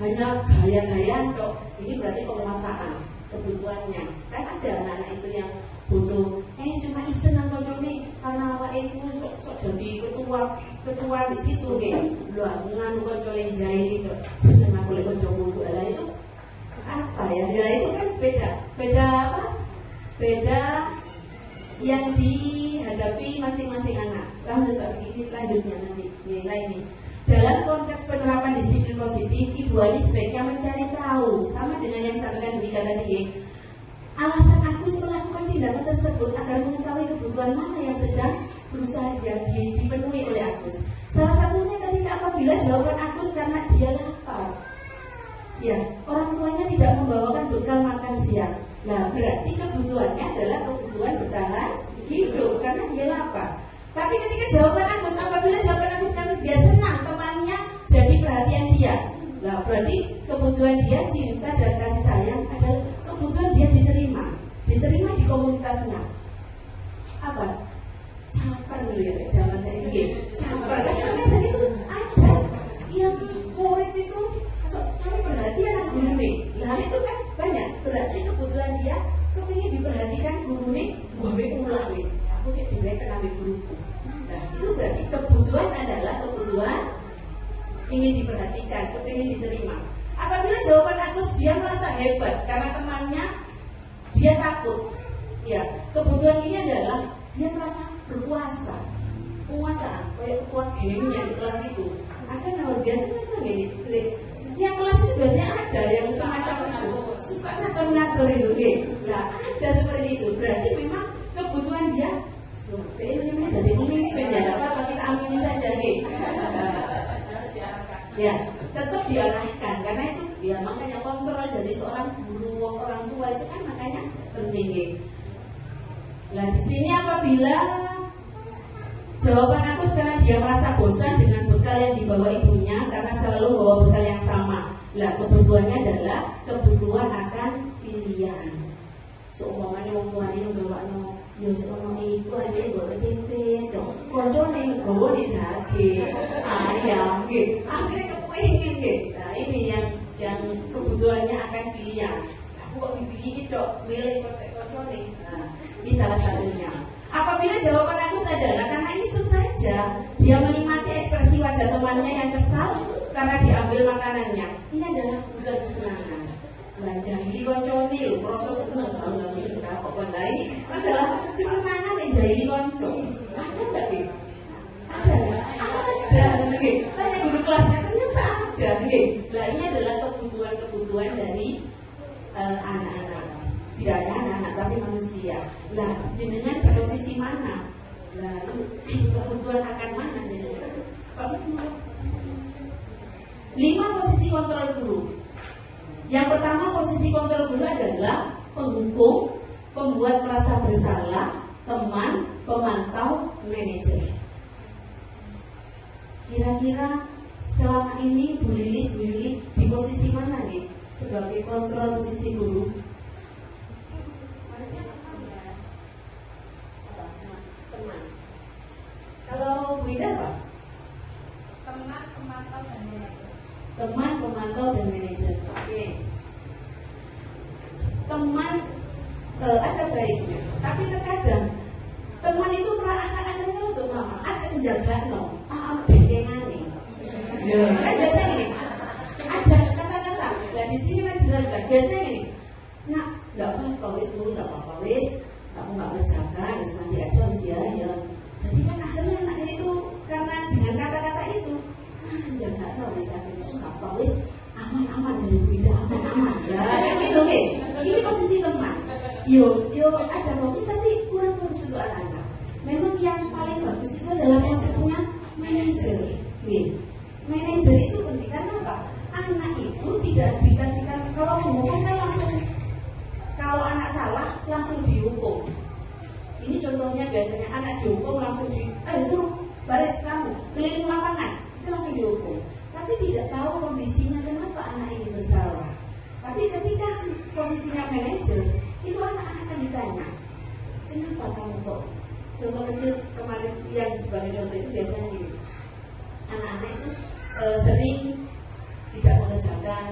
hanya gaya-gayaan dok, ini berarti penguasaan kebutuhannya. Kan ada anak-anak itu yang butuh cuma iseng nang nih karena awake iku sok jadi ketua di situ gitu. Lho aku nganu kanca lenjai gitu. Seneng aku lek kanca mulu lah itu apa ya? Ya itu kan beda apa? Beda yang dihadapi masing-masing anak. Lanjutnya nanti nilai ini. Dalam konteks penerapan disiplin positif, Ibu Ani sebaiknya mencari tahu, sama dengan yang disampaikan Bu Ika tadi, alasan Agus melakukan tindakan tersebut agar mengetahui kebutuhan mana yang sedang berusaha dipenuhi oleh Agus. Salah satunya ketika apabila jawaban Agus karena dia lapar. Ya, orang tuanya tidak membawakan bekal makan siang. Nah, berarti kebutuhannya adalah kebutuhan bertahan hidup karena dia lapar. Tapi ketika jawaban Agus, apabila jawaban Agus karena dia senang, temannya jadi perhatian dia. Nah, berarti kebutuhan dia cinta dan kasih sayang adalah kebutuhan dia diterima di komunitasnya. Apa? Caper dulu ya, zaman kayak gini. Caper. Karena itu ada yang murid itu cari perhatian guru nih. Nah itu berarti kebutuhan dia kepingin diperhatikan guru nih, gue ulah wis, aku cek juga kenal guruku. Nah itu berarti kebutuhan adalah kebutuhan ingin diperhatikan, kepingin diterima. Apabila jawaban Agus dia merasa hebat karena temannya dia takut, ya kebutuhan ini adalah dia merasa berkuasa, penguasaan, kayak kuat gengnya di kelas itu. Ada nama biasa kan gini, setiap kelas itu biasanya ada yang semacam itu, suka ngatur-ngatur itu, nah ada seperti itu. Berarti memang kebutuhan dia, ini dari ini penjara apa kita amini saja, ya tetap diarahkan karena itu ya makanya kontrol dari seorang guru orang tua itu kan makanya penting. Nah di sini apabila jawaban aku sekarang dia merasa bosan dengan bekal yang dibawa ibunya karena selalu bawa bekal yang sama. Lah kebutuhannya adalah kebutuhan akan pilihan. Seumpamanya wong tuane nggawakno ya sono iku ae golek tempe dong. Koncone nggawa di daging, ayam nggih. Akhirnya kepengin nggih. Nah ini yang kebutuhannya akan pilihan. Aku kok dipilih dok, milih koncone. Nah, ini salah satunya. Apabila jawaban aku adalah karena ini saja dia menikmati ekspresi wajah temannya yang kesal karena diambil makanannya. Ini adalah kebutuhan kesenangan. Jahili koncone lho, proses seneng banget iki kok benda ini adalah kesenangan yang jahili konco. Ada enggak sih? Ada nggih. Tanya guru kelasnya ternyata ada nggih. Nah, ini adalah kebutuhan dari anak-anak. Tidak hanya anak-anak tapi manusia. Nah, jenengan di posisi mana? Lalu kebutuhan akan mana jenengan? 5 posisi kontrol guru. Yang pertama posisi kontrol guru adalah penghukum, pembuat merasa bersalah, teman, pemantau, manajer. Kira-kira selama ini Bu Lili di posisi mana nih sebagai kontrol posisi guru? Teman. Kalau Bu Ida apa?
Teman, pemantau, dan manajer.
Teman, pemantau, dan manajer. Oke. Teman ada baiknya, tapi terkadang teman itu akan untuk mama, akan menjaga bengkengan. Ya, kan biasanya ini ada kata-kata. Dan di sini kan dijelaskan biasanya ini. Nak, nggak apa-apa wis dulu, nggak apa-apa wis. Kamu nggak berjaga, wis nanti aja wis ya. Jadi kan akhirnya anak ini tuh karena dengan kata-kata itu jaga wis nggak apa wis aman-aman jadi beda aman-aman. Ya, gitu nih. Ini posisi teman. Yo ada waktu tapi kurang untuk anak-anak. Memang yang paling bagus itu adalah posisinya manajer. Nih, manajer itu penting karena apa? Anak itu tidak dikasihkan kalau menghukum kan langsung kalau anak salah langsung dihukum. Ini contohnya biasanya anak dihukum langsung suruh baris kamu keliling lapangan itu langsung dihukum. Tapi tidak tahu kondisinya kenapa anak ini bersalah. Tapi ketika posisinya manajer itu anak-anak akan ditanya, kenapa kamu kok? Contoh kecil kemarin yang sebagai contoh itu biasanya gini, anak-anak itu sering tidak mengerjakan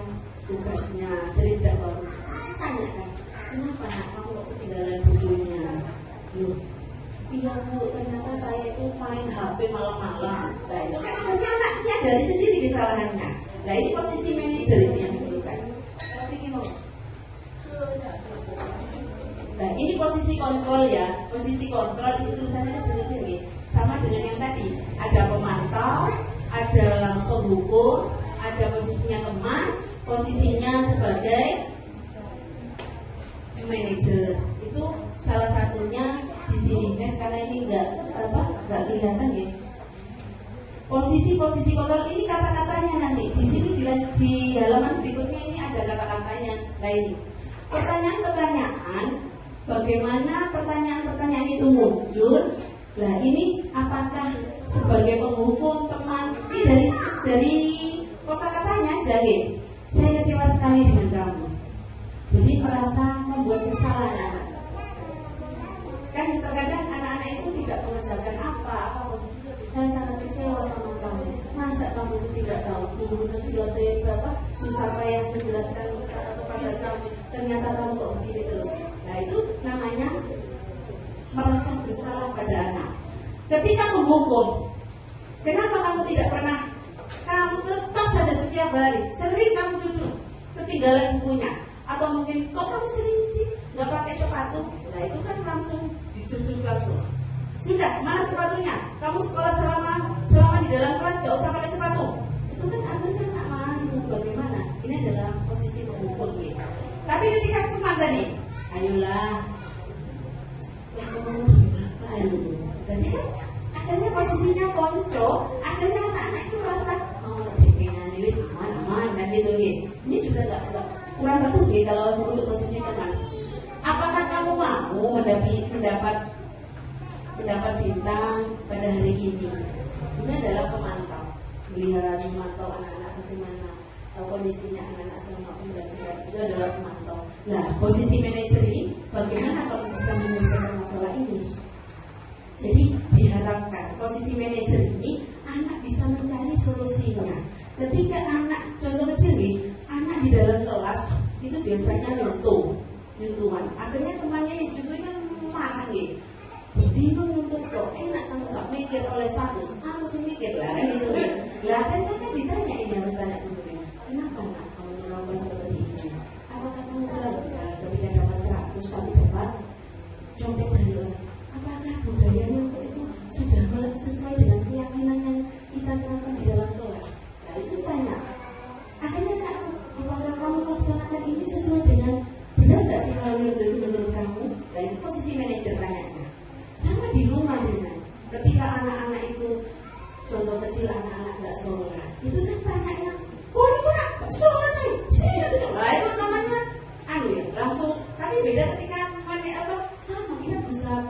tugasnya, sering tidak baru tanya kan, kenapa anak kamu kok ketinggalan bukunya? Loh, iya bu, ternyata saya itu main HP malam-malam. Nah itu kan mungkin anaknya dari sendiri kesalahannya. Nah ini posisi manajer itu yang diperlukan. Tapi gimana? Nah ini posisi kontrol ya. Posisi kontrol itu tulisannya sini sama dengan yang tadi. Ada pemantau, ada penghukum, ada posisinya teman, posisinya sebagai manajer. Itu salah satunya di sini. Karena ini enggak kelihatan ya. Posisi-posisi kontrol ini kata-katanya nanti. Di sini di halaman berikutnya ini ada kata-katanya. Nah ini pertanyaan-pertanyaan. Bagaimana pertanyaan-pertanyaan itu muncul? Nah ini apakah sebagai penghukum teman? Ini dari kosakatanya jadi saya kecewa sekali dengan kamu. Jadi merasa membuat kesalahan. Kan terkadang anak-anak itu tidak mengerjakan apa. Saya sangat kecewa sama kamu. Masa kamu itu tidak tahu? Dulu sudah saya susah payah menjelaskan kepada kamu. ternyata kamu kok begini terus. Nah itu namanya merasa bersalah pada anak. Ketika menghukum, kenapa kamu tidak pernah, kamu tetap saja setiap hari sering kamu duduk ketinggalan bukunya, atau mungkin kok kamu sering nggak pakai sepatu. Nah itu kan langsung ditutup langsung. Sudah, mana sepatunya? Kamu sekolah selama di dalam kelas gak usah pakai sepatu. Itu kan akhirnya nggak mau. Bagaimana? Ini adalah posisi pemukul gitu. Tapi ketika teman tadi, ayolah, yang kamu bapak ayo. Jadi kan akhirnya posisinya konco. Akhirnya anak-anak itu merasa pengen ini aman dan gitu gitu. Ini juga nggak kurang bagus gitu kalau untuk posisi teman. Apakah kamu mau mendapat bintang pada hari ini? Ini adalah pemantau, memantau anak-anak bagaimana kondisinya anak-anak selama pembelajaran. Itu adalah pemantau. Nah, posisi manajer ini bagaimana kamu bisa menyelesaikan masalah ini? Jadi diharapkan posisi manajer ini anak bisa mencari solusinya. Ketika anak, contoh kecil nih, anak di dalam kelas itu biasanya nyuntuhan. Akhirnya temannya juga marah nih. Bingung untuk kok enak sama nggak mikir oleh satu, aku sih mikir lah kan itu ya. Lah akhirnya kan ditanya, ini harus tanya dulu, kenapa nak kamu melakukan seperti ini? Apakah kamu bangga ketika dapat 100 tapi dapat contek dari orang? Apakah budayanya untuk itu sudah sesuai dengan keyakinan yang kita terapkan di dalam kelas? Nah itu tanya. Akhirnya kan, apakah kamu melaksanakan ini sesuai dengan benar nggak sih hal itu menurut kamu? Nah itu posisi manajer tanyanya. Sama di rumah dengan ketika anak-anak itu, contoh kecil anak-anak nggak sholat, itu kan tanyanya, oh itu nak sholat nih, sini itu namanya ya langsung. Tapi beda ketika sama kita berusaha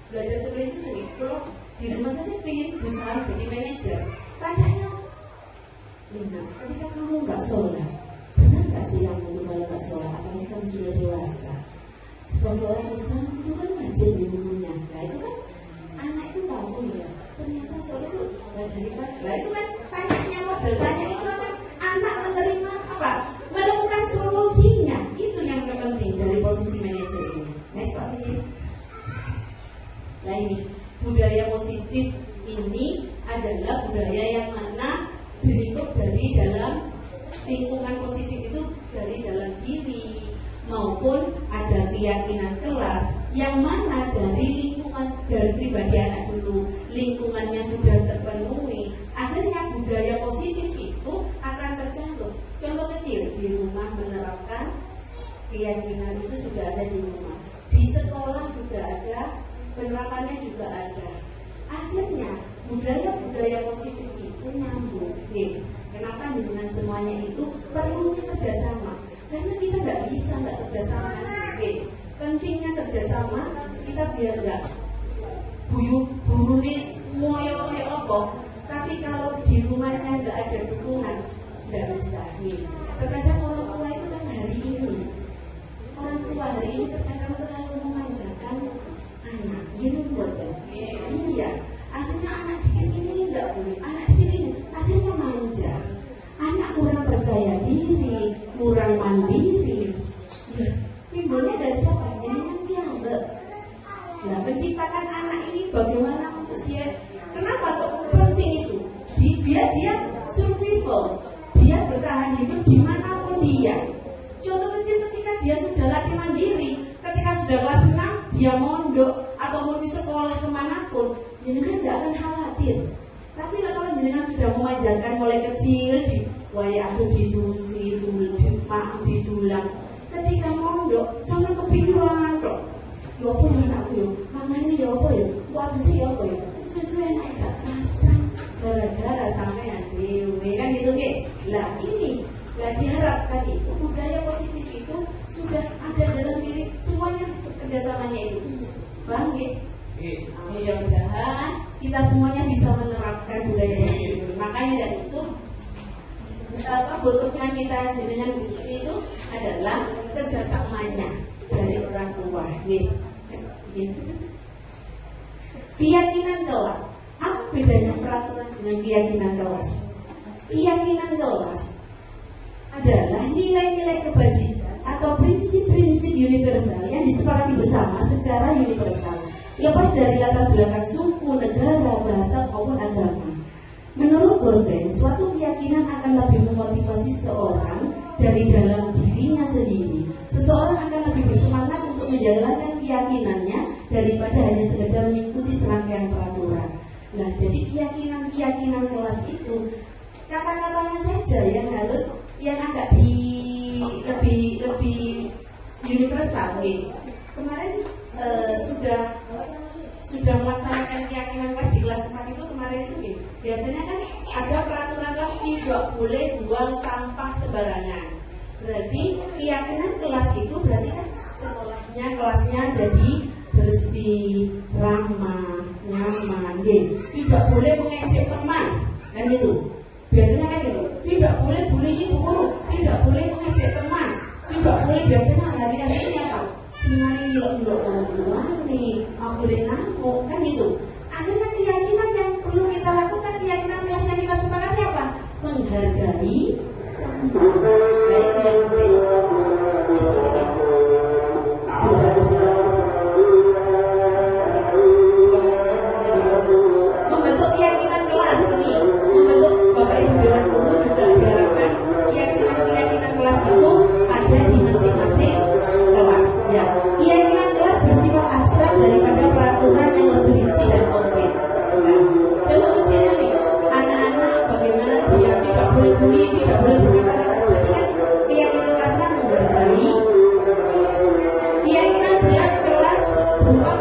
belajar seperti itu nih. Kalau di rumah saja pengen berusaha jadi manajer, tanyanya, Lina, ketika kamu nggak sholat, benar nggak sih yang untuk kalau nggak sholat? Apalagi kamu sudah dewasa. Sebagai orang Islam itu kan wajib di bukunya. Nah itu kan anak itu tahu ya. Ternyata soal itu daripada. Nah itu kan tanyanya model tanya itu kan anak menerima apa? Menemukan solusinya. Itu yang terpenting dari posisi manajer ini. Next Pak ini. Nah ini budaya positif ini adalah budaya yang mana berikut dari dalam lingkungan positif itu dari dalam diri maupun ada keyakinan kelas yang mana dari lingkungan dari pribadi anak dulu lingkungannya sudah terpenuhi, akhirnya budaya positif itu akan tercantum. Contoh kecil di rumah menerapkan keyakinan itu sudah ada di rumah, di sekolah sudah ada, penerapannya juga ada. Akhirnya budaya positif itu nyambung. Kenapa dengan semuanya itu perlunya kerjasama? Karena kita nggak kerjasama. Pentingnya kerjasama kita biar nggak buru nih moyo apa. Tapi kalau di rumahnya nggak ada dukungan, nggak bisa. Terkadang orang tua itu kan hari ini terkadang terlalu memanjakan anak. Gini buat iya. Akhirnya anak dikit ini nggak boleh. Anak dikit ini akhirnya manja. Anak kurang percaya diri, kurang mandiri. Ya, timbulnya dari siapa? Jangan dianggap. Nah, menciptakan anak ini bagaimana untuk siap? Kenapa kok penting itu? Biar dia survival, dia bertahan hidup dimanapun dia. Contoh kecil ketika dia sudah latih mandiri, ketika sudah kelas 6, dia mondok atau mau di sekolah kemanapun, jenengan tidak akan khawatir. Tapi kalau jenengan sudah memanjakan mulai kecil, didulang, ketika mondok sampai kepikiran kok, ya apa ya anakku ya, mamanya ya apa ya, waktu sih ya apa ya, sesuai naik gak pasang, gara-gara sampai dewe kan gitu ke. Lah ini, lah diharapkan itu budaya positif itu sudah ada dalam diri semuanya kerjasamanya itu, bang ya. Mudah-mudahan kita semuanya bisa menerapkan budaya ini. Makanya dari itu butuhnya kita dengan di sini itu adalah kerjasamanya dari orang tua. Keyakinan kelas. Apa bedanya peraturan dengan keyakinan kelas? Keyakinan kelas adalah nilai-nilai kebajikan atau prinsip universal yang disepakati bersama secara universal, lepas dari latar belakang suku, negara, bahasa maupun agama. Menurut dosen, suatu keyakinan akan lebih memotivasi seorang dari dalam dirinya sendiri. Seseorang akan lebih bersemangat untuk menjalankan keyakinannya daripada hanya sekedar mengikuti serangkaian peraturan. Nah, jadi keyakinan kelas itu kata-katanya saja yang agak lebih universal. Kemarin sudah melaksanakan keyakinan kelas di kelas 4 itu kemarin itu biasanya kan ada peraturan kelas tidak boleh buang sampah sembarangan. Berarti keyakinan kelas itu berarti kan sekolahnya kelasnya jadi bersih, ramah, nyaman, tidak boleh mengejek teman, kan itu. Biasanya kan gitu, tidak boleh bullying guru, tidak boleh mengejek teman, tidak boleh biasanya hari-hari ini apa? Sebenarnya nyelok-nyelok orang nih, mau boleh ngamuk, kan gitu. Akhirnya keyakinan yang perlu kita lakukan, keyakinan kelas yang kita sepakati apa? Menghargai membentuk keyakinan kelas ini, membentuk Bapak Ibu Dewan Guru juga diharapkan keyakinan kelas itu ada di masing-masing kelas. Ya, keyakinan kelas bersifat abstrak daripada peraturan yang lebih rinci dan konkret. Nah, contoh kecilnya nih, anak-anak bagaimana dia tidak boleh bully, tidak boleh berkata-kata. Berarti kan keyakinan kelasnya menghargai. Keyakinan kelas berupa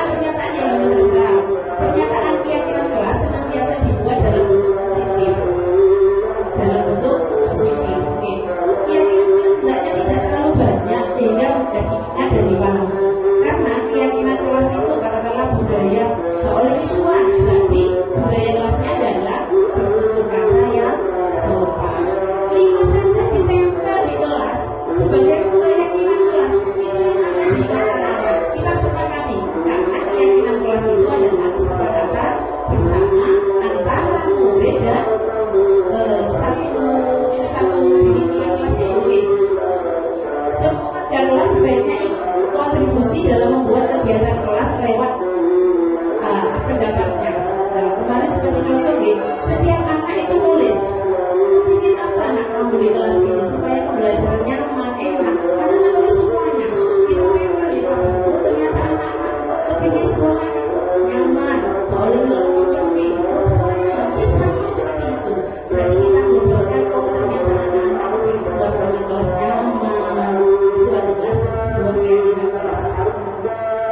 pernyataan yang universal. Pernyataan keyakinan kelas senantiasa dibuat dalam bentuk positif. Keyakinan hendaknya tidak terlalu banyak sehingga mudah diingat dan dipahami. Karena keyakinan kelas itu katakanlah budaya tak oleh isuan, berarti budaya kelasnya adalah bertutur kata yang sopan. 5 saja ditempel di kelas sebagai keyakinan kelas itu yang akan dikatakan kita sepakati, karena keyakinan kelas itu adalah kesepakatan bersama antara murid dan satu unit kelasnya murid. Semua kelas sebaiknya ikut kontribusi dalam membuat kegiatan kelas lewat pendapatnya. Nah, kemarin seperti contoh setiap anak itu nulis ingin apa anak kamu di kelas ini supaya pembelajarannya nyaman, enak, karena nulis semuanya. Kita tempel di buku, ternyata anak-anak kepingin semuanya nyaman, boleh mencuri, semuanya hampir sama seperti itu. Berarti kita ngobrolkan ternyata anak-anak kepingin suasana kelas nyaman. Itu adalah sebuah keyakinan kelas.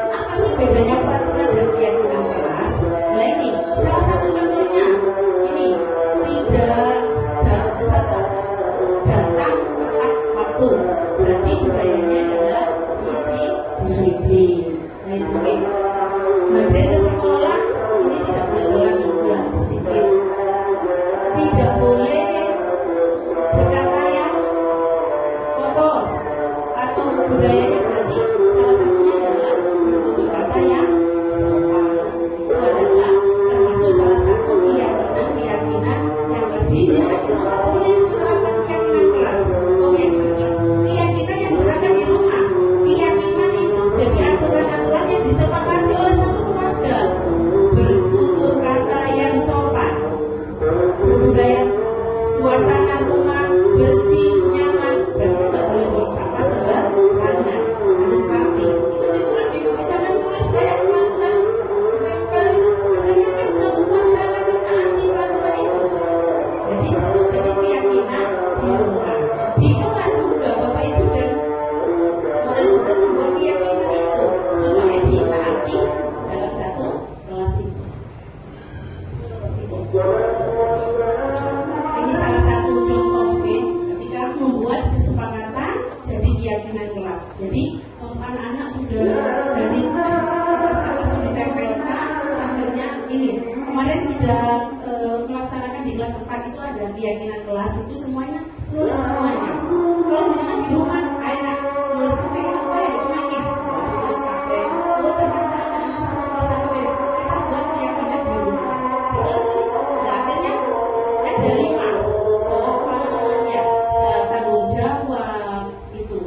Apa sih bedanya peraturan dan keyakinan kelas? Nah ini salah satu contohnya. Ini tidak datang tepat waktu, berarti budayanya adalah isi disiplin. Nah itu hadir ke sekolah ini tidak boleh telat juga, disiplin. Tidak boleh berkata yang kotor atau budayanya berarti salah satunya adalah bertutur kata yang sopan. Itu adalah termasuk salah satu keyakinan yang terdiri boleh diterapkan keyakinan kelas. Keyakinan yang diterapkan di rumah, keyakinan itu jadi aturan-aturan yang disepakati oleh satu keluarga. Bertutur kata yang sopan, berbudaya, suasana rumah bersih, nyaman, dan tidak boleh buang sampah sembarangan. Harus rapi. Itu ditulis di buku jangan tulis kayak peraturan tempel. Katanya kan satu keluarga akan mentaati peraturan itu. Jadi keyakinan di rumah, di kelas juga Bapak Ibu dan murid-murid membuat keyakinan itu supaya ditaati dalam satu kelas itu. Ini salah satu contoh ketika membuat kesepakatan jadi keyakinan kelas. Jadi anak-anak sudah dari atas itu ditempelkan, akhirnya ini kemarin sudah melaksanakan di kelas 4 itu ada keyakinan kelas itu semuanya nulis semuanya. Kalau jangan di rumah enak nulis sampai apa ya penyakit nulis sampai ternyata anak-anak sama keluarga kita buat keyakinan di rumah. Nah, akhirnya ada 5 sopan ya, tanggung jawab itu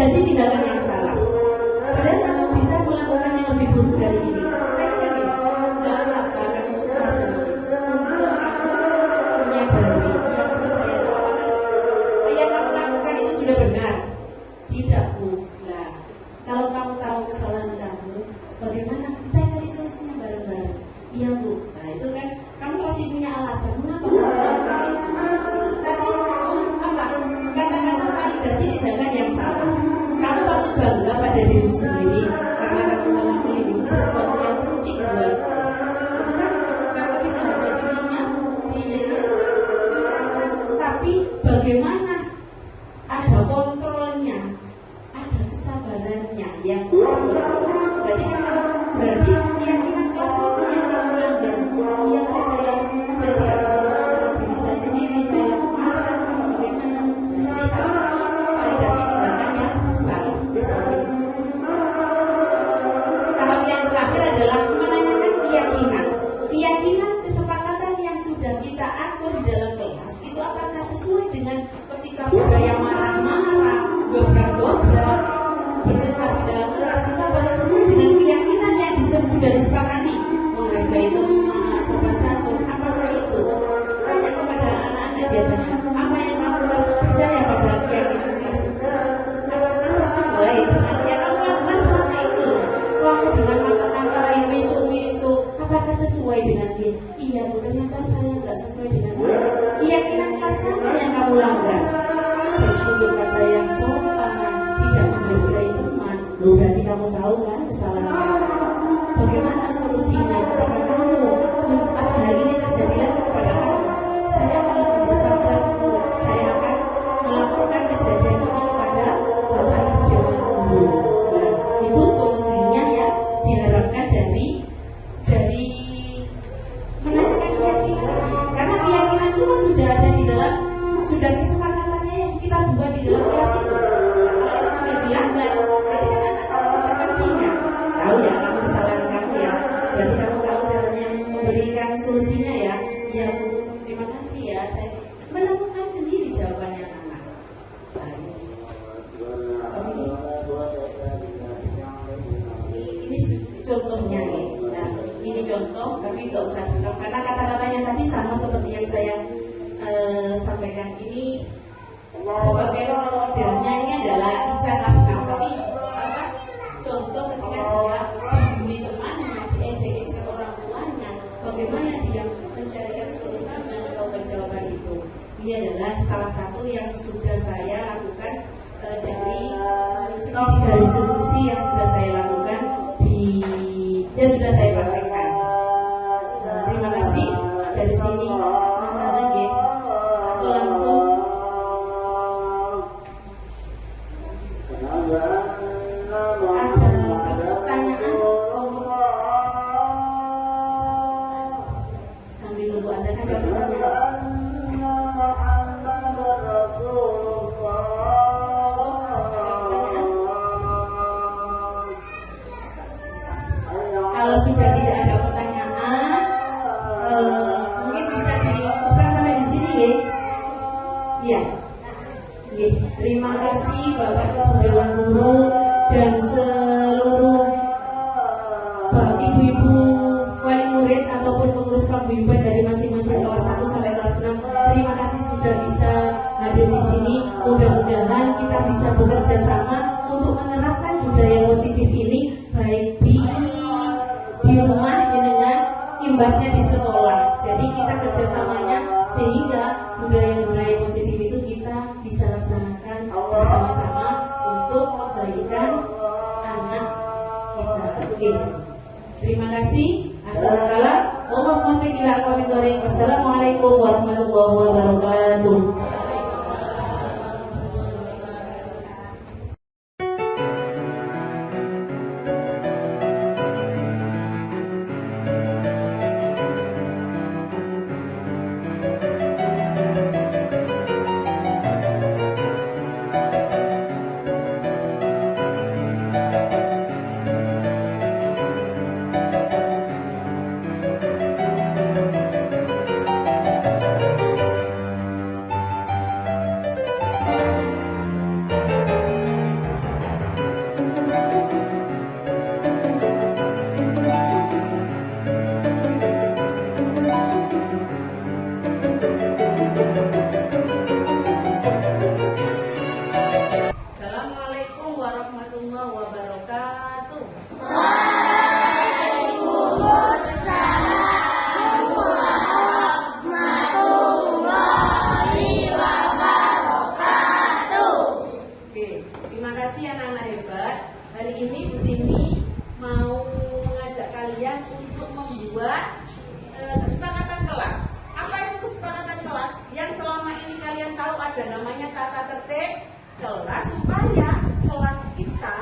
rekomendasi tindakan yang salah. Padahal kamu bisa melakukan yang lebih buruk dari ini. Saya yakin, nggak akan kamu merasa untuk aku menyadari yang perlu saya lakukan. Yang kamu lakukan itu sudah benar. Tidak, Bu. Nah, kalau kamu tahu kesalahan kamu, bagaimana kita cari solusinya bareng-bareng? Iya, Bu. Nah, itu kan kamu pasti punya alasan mengapa kamu melakukan itu. Tapi apa? Kata-kata validasi tindakan yang salah. Kamu patut bangga pada dirimu sendiri karena kamu telah melindungi sesuatu yang penting buat kamu. Itu kan kalau kita ada dirinya, tapi bagaimana ada kontrolnya, ada kesabarannya yang berarti kan berarti keyakinan kelas itu yang kamu langgar. Iya, kalau saya tidak bisa mengontrol diri saya sendiri, saya marah atau bagaimana. Nanti saya validasi tindakan yang salah. Tahap yang terakhir adalah menanyakan keyakinan. Keyakinan kesepakatan yang sudah kita atur di dalam kelas itu apakah sesuai dengan ketika budaya marah-marah, dobrak-dobrak, berdebat di dalam kelas itu apakah sesuai dengan keyakinan yang sudah disepakati, menghargai teman, sopan santun, apakah itu? Tanya kepada anak-anak biasanya, apa yang kamu percaya pada keyakinan kelas itu? Apakah sesuai dengan yang kamu lakukan selama itu? Kamu dengan kata-kata lain besok-besok, apakah sesuai dengan dia? Iya, Bu, ternyata saya nggak sesuai dengan dia. Keyakinan kelas mana yang kamu langgar? Bertutur kata yang sopan, tidak menghargai teman. Loh, berarti kamu tahu kan kesalahan kamu. Bagaimana solusinya kepada kamu? Apa hal ini terjadi lagi kepada kamu? Saya akan lebih bersabar, Bu. Saya akan melakukan kejadian ini kepada Bapak Ibu Dewan Guru. Nah, itu solusinya ya diharapkan dari menanyakan keyakinan. Karena keyakinan itu kan sudah ada di dalam, sudah kesepakatannya yang kita buat di dalam kelas itu. Kalau itu sudah dilanggar, berarti kan anak tahu konsekuensinya. Tahu ya kamu kesalahan kamu ya. Berarti kamu tahu caranya memberikan solusinya ya. Ya, Bu, terima kasih ya. Saya menemukan sendiri jawabannya anak. Ini contohnya ya. Nah, ini contoh, tapi nggak usah diulang karena kata-katanya tadi sama seperti yang saya sampaikan ini. Sebagai modelnya ini adalah Ica Kasnam, tapi contoh ketika dia dibully temannya, diejek-ejek orang tuanya, bagaimana dia mencarikan solusi dan jawaban-jawaban itu. Ini adalah salah satu yang sudah saya lakukan dari garis diskusi yang sudah saya lakukan yang sudah saya praktekkan. Terima kasih. Dari sini lagi atau langsung ada pertanyaan sambil nunggu ada pertanyaan. Kalau sudah tidak ada pertanyaan, mungkin bisa dibuka sampai di sini ya. Iya. Terima kasih Bapak Ibu Dewan Guru dan seluruh ibu-ibu wali murid ataupun pengurus paguyuban dari masing-masing kelas 1 sampai kelas 6. Terima kasih sudah bisa hadir di sini. Mudah-mudahan kita bisa bekerja sama untuk menerapkan budaya positif ini baik di rumah dengan imbasnya di sekolah. Jadi kita kerjasamanya sehingga budaya-budaya positif itu kita bisa laksanakan bersama-sama untuk kebaikan anak kita. Oke. Terima kasih. Assalamualaikum warahmatullahi wabarakatuh.
ada namanya tata tertib kelas supaya kelas kita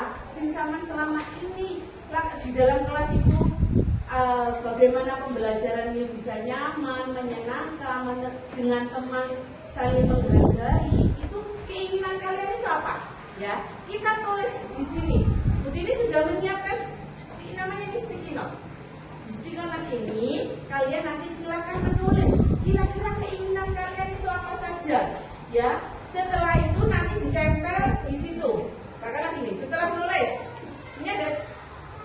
sama selama ini di dalam kelas itu bagaimana pembelajaran ini bisa nyaman, menyenangkan, dengan teman saling menghargai. Itu keinginan kalian itu apa? Ya, kita tulis di sini. Bu Tini sudah menyiapkan namanya sticky note. Di sticky note ini kalian nanti silakan menulis kira-kira keinginan kalian itu apa saja. Ya, setelah itu nanti ditempel di situ. Katakanlah ini, setelah menulis, ini ada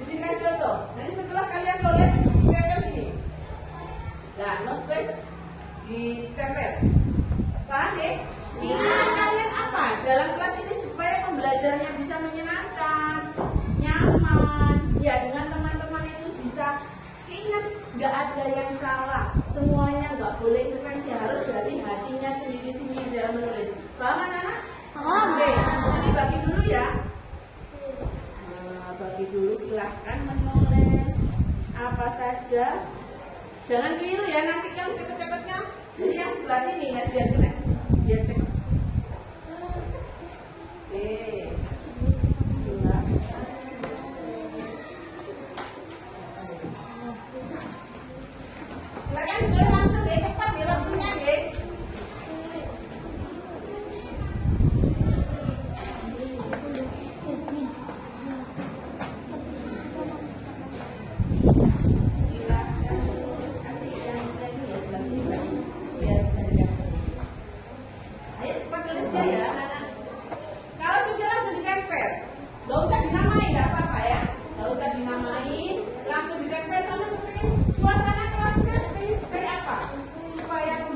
dikasih contoh. Nanti setelah kalian tulis, ditempel gini. Nah, note ditempel. Paham ya? Keinginan kalian apa dalam kelas ini supaya pembelajarannya bisa menyenangkan, nyaman, ya dengan teman-teman itu bisa. Ingat, nggak ada yang salah, semuanya nggak boleh intervensi, harus dari hatinya sendiri-sendiri dalam menulis. Paham anak-anak? Oke, jadi bagi dulu ya. Bagi dulu silahkan menulis apa saja. Jangan keliru ya, nanti yang cepet-cepetnya yang sebelah sini ya, biar kena. Biar cepet. Oke. Silakan boleh langsung deh, cepat ya waktunya deh.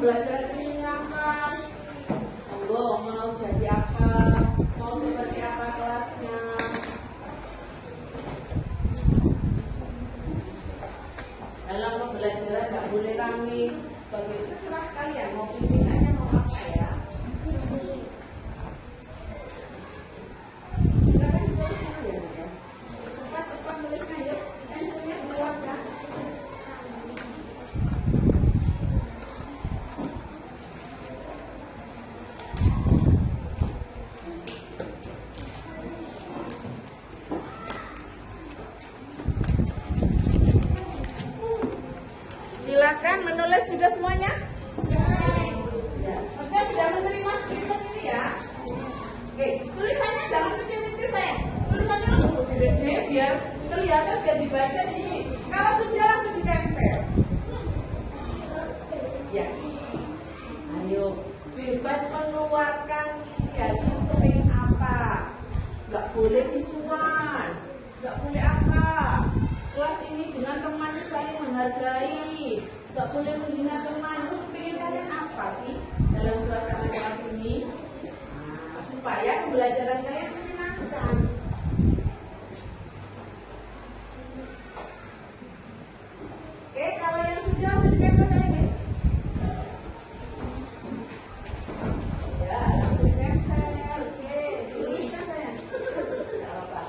Belajar menyenangkan. Allah mau jadi apa? Mau seperti apa kelasnya? Dalam pembelajaran nggak boleh rame. Bagaimana terserah kalian mau pimpinannya mau apa ya? Silakan boleh ya. Cepat menulisnya yuk. Pensilnya keluarkan. Silakan menulis sudah semuanya? Ya. Maksudnya sudah menerima screenshot ini ya? Oke, tulisannya jangan kecil-kecil saya. Tulisannya langsung gede-gede biar kelihatan, biar dibaca di sini. Kalau sudah langsung ditempel. Ya. Ayo, bebas mengeluarkan isi hati untuk ingin apa. Gak boleh visual, gak boleh apa. Kelas ini dengan teman saling menghargai, gak boleh menghina teman. Pengen kalian apa sih dalam suasana kelas ini? Nah, supaya pembelajaran kalian menyenangkan. Oke, kalau yang sudah ditempel kalian ya, langsung ditempel. Oke, tuliskan saya. Gak apa-apa.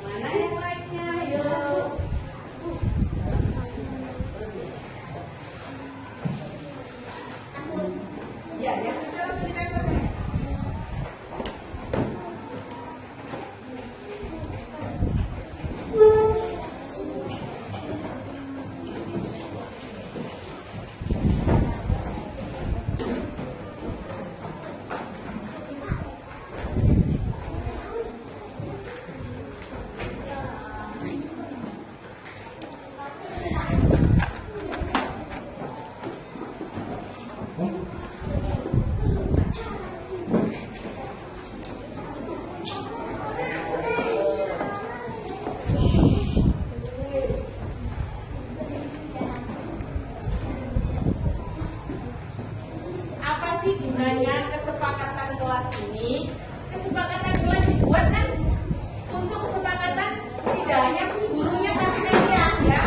Mana yang lainnya? Yuk. Ya, yang sudah langsung ditempel ya. Apa sih gunanya kesepakatan kelas ini? kesepakatan kelas dibuat kan untuk kesepakatan tidak hanya gurunya tapi kalian ya.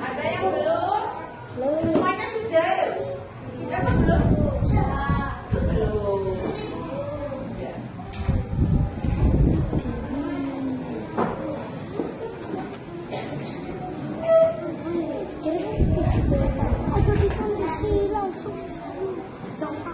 Ada yang belum? Semuanya sudah ya? Sudah apa belum? Belum. Ya.
Jadi kan isi langsung jangan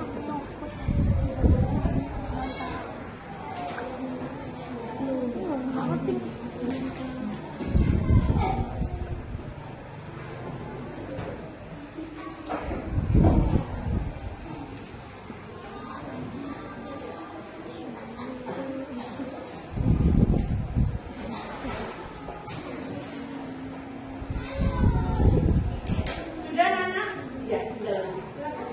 Sudah Nana? Ya, sudah. Silakan.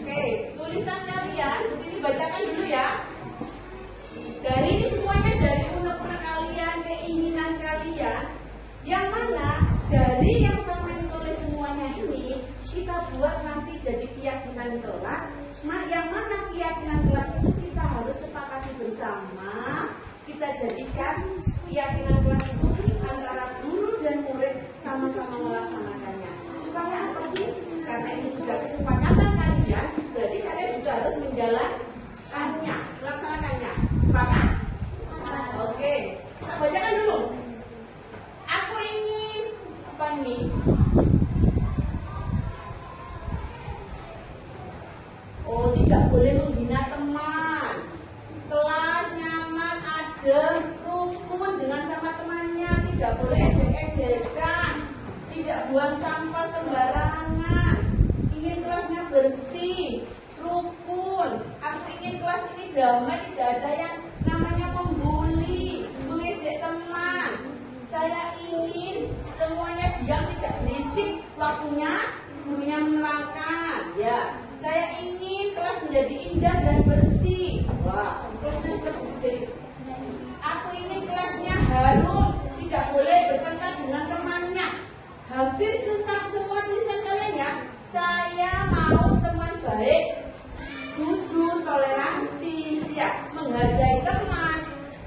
Oke, tulisan kalian ini bacakan dulu ya. Dari ini semuanya dari unek-unek kalian, keinginan kalian. Yang mana dari yang sampai tulis semuanya ini kita buat nanti jadi keyakinan kelas. Yang mana keyakinan kelas itu kita harus sepakati bersama. Kita jadikan keyakinan kelas itu antara guru dan murid sama-sama melaksanakannya. Supaya apa sih? Karena ini sudah kesepakatan kalian, berarti kalian juga harus menjalankannya, melaksanakannya. Sepakat? Oke, kita bacakan dulu. Aku ingin apa ini? Oh, tidak boleh menghina teman. Kelas nyaman, adem, rukun dengan sama temannya. Tidak boleh ejek-ejekan. Tidak buang sampah sembarangan. Ingin kelasnya bersih, rukun. Aku ingin kelas ini damai, tidak ada yang namanya membuli, mengejek teman. Saya ingin semuanya diam, tidak berisik. Waktunya gurunya menerangkan. Ya, saya ingin kelas menjadi indah dan bersih. Wah, aku ingin kelasnya harum, tidak boleh bertengkar dengan temannya. Hampir susah semua tulisan kalian ya. Saya mau teman baik, jujur, toleransi, ya, menghargai teman.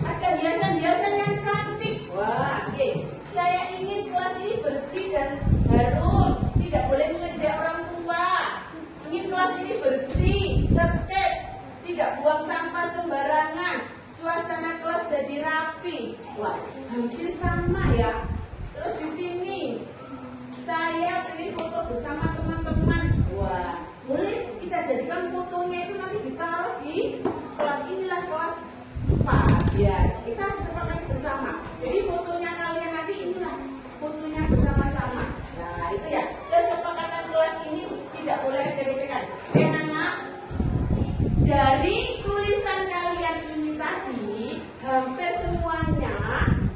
Ada hiasan-hiasan yang cantik. Wah, oke. Saya ingin kelas ini bersih dan harum, tidak boleh mengejar orang tua. Ingin kelas ini bersih, tertib, tidak buang sampah sembarangan. Suasana kelas jadi rapi. Wah, hampir sama ya. Terus di sini saya pilih foto bersama teman-teman. Wah, boleh kita jadikan fotonya itu nanti ditaruh di kelas inilah, kelas 4 ya. Kita sepakati bersama. Jadi fotonya kalian nanti inilah fotonya bersama-sama. Nah, itu ya. Kesepakatan kelas ini tidak boleh dijadikan. Oke, anak. Dari tulisan kalian ini tadi hampir semuanya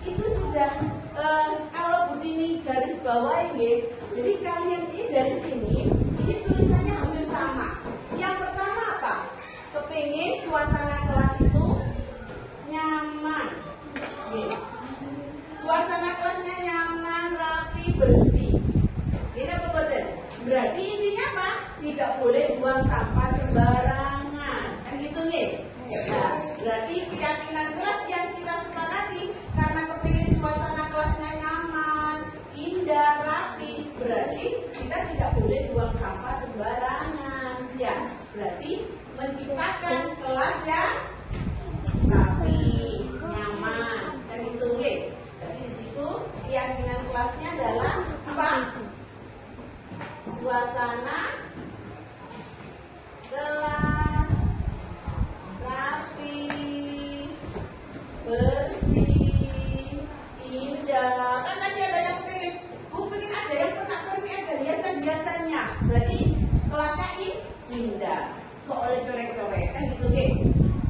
itu sudah kalau begini garis bawah ini, jadi kalian ini dari sini, ini tulisannya hampir sama. Yang pertama apa? Kepingin suasana kelas itu nyaman. Nih. Suasana kelasnya nyaman, rapi, bersih. Ini apa betul? Berarti intinya apa? Tidak boleh buang sampah sembarangan. Kan gitu nih. Nah, berarti keyakinan kelas yang kita sepakati karena kepingin suasana kelasnya nyaman, indah, rapi, berarti kita tidak boleh buang sampah sembarangan. Ya, berarti menciptakan kelas yang rapi, nyaman, dan itu nih. Jadi di situ keyakinan kelasnya adalah apa? Suasana kelas kok oleh coret-coret kan gitu deh.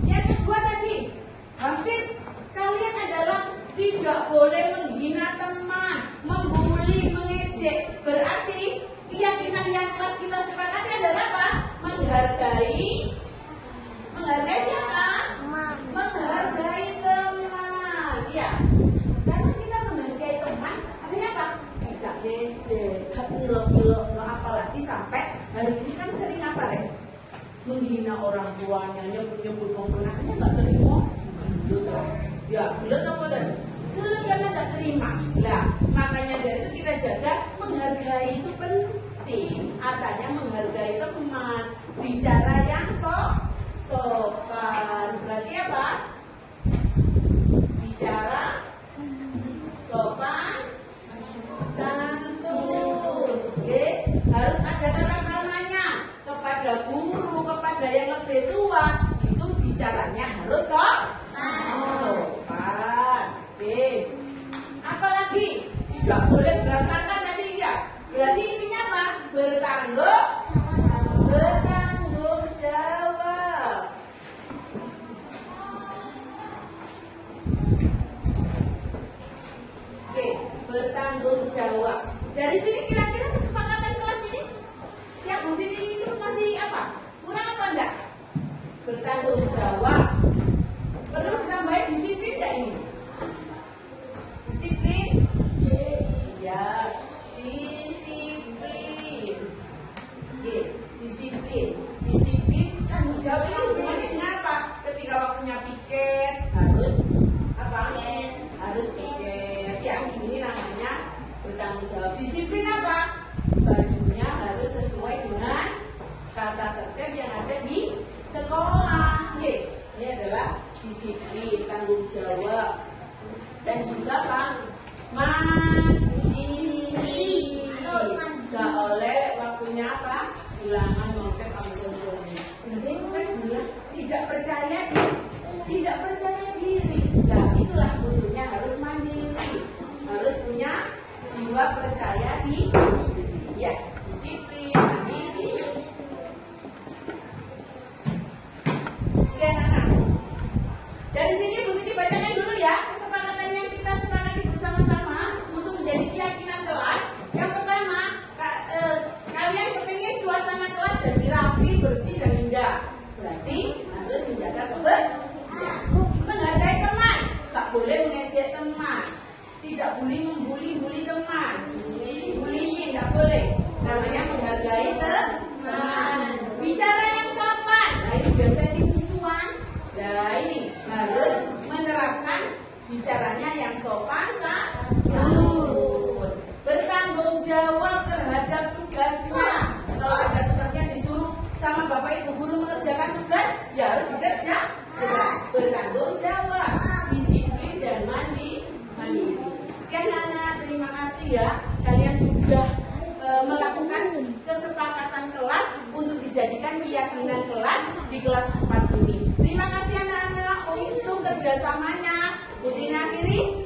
Yang kedua tadi, hampir kalian adalah tidak boleh menghina teman, membuli, mengejek. Berarti keyakinan yang telah kita sepakati adalah apa? Menghargai siapa? Menghargai teman. Ya, karena kita menghargai teman, artinya apa? Tidak ngejek, tidak ngilok-ngilok, apalagi sampai hari ini kan sering apa deh? Menghina orang tuanya, nyebut-nyebut keponakannya nggak terima. Ya, bulat apa dan? Kalau karena nggak terima. Lah, makanya dari itu kita jaga menghargai itu penting. Artinya menghargai teman, bicara yang sopan. Berarti apa? Bicara sopan, santun. Oke, harus ada tata kramanya kepada guru, kepada yang lebih tua. Itu bicaranya harus sopan. Oke. Apalagi tidak boleh berantakan tadi ya. Berarti intinya apa? Bertanggung jawab. Oke, bertanggung jawab. Dari sini kira-kira kesepakatan kelas ini yang Bu Titi itu masih apa? Kurang apa enggak? Bertanggung jawab. Perlu ditambahin disiplin enggak ini? Disiplin? Ya, disiplin. Oke, disiplin. Disiplin tanggung jawab ini hubungannya dengan apa? Ketika waktunya piket harus apa? Harus piket. Ya, ini namanya bertanggung jawab. Disiplin apa? Bajunya harus sesuai dengan tata tertib yang ada di sekolah. Oke, ini adalah disiplin, tanggung jawab. Dan juga Pak, mandiri. Gak oleh waktunya apa? Ulangan nyontek kamu sendiri. Berarti itu kan dia tidak percaya diri. Nah, itulah gurunya harus mandiri, harus punya jiwa percaya diri. Ya, disiplin, mandiri. Oke, anak-anak. Dari sini Bu Titi bacanya dulu ya. Kesepakatan yang kita sepakati bersama-sama untuk menjadi keyakinan kelas. Yang pertama, kalian kepingin suasana kelas jadi rapi, bersih, dan indah. Berarti harus menjaga kebersihan. Menghargai teman, tak boleh mengejek teman. Tidak boleh membuli teman. Bullying tak boleh. Namanya menghargai teman. Bicara yang sopan. Nah, ini biasanya di musuhan. Nah, ini harus menerapkan bicaranya yang sopan, santun. Bertanggung jawab terhadap tugasnya. Kalau ada tugasnya disuruh sama Bapak Ibu guru mengerjakan tugas, ya harus dikerjakan. Bertanggung jawab, disiplin dan mandiri. Oke, anak-anak, terima kasih ya. Kalian sudah melakukan kesepakatan kelas untuk dijadikan keyakinan kelas di kelas 4 ini. Terima kasih anak-anak untuk kerjasamanya. Bu Titi akhiri.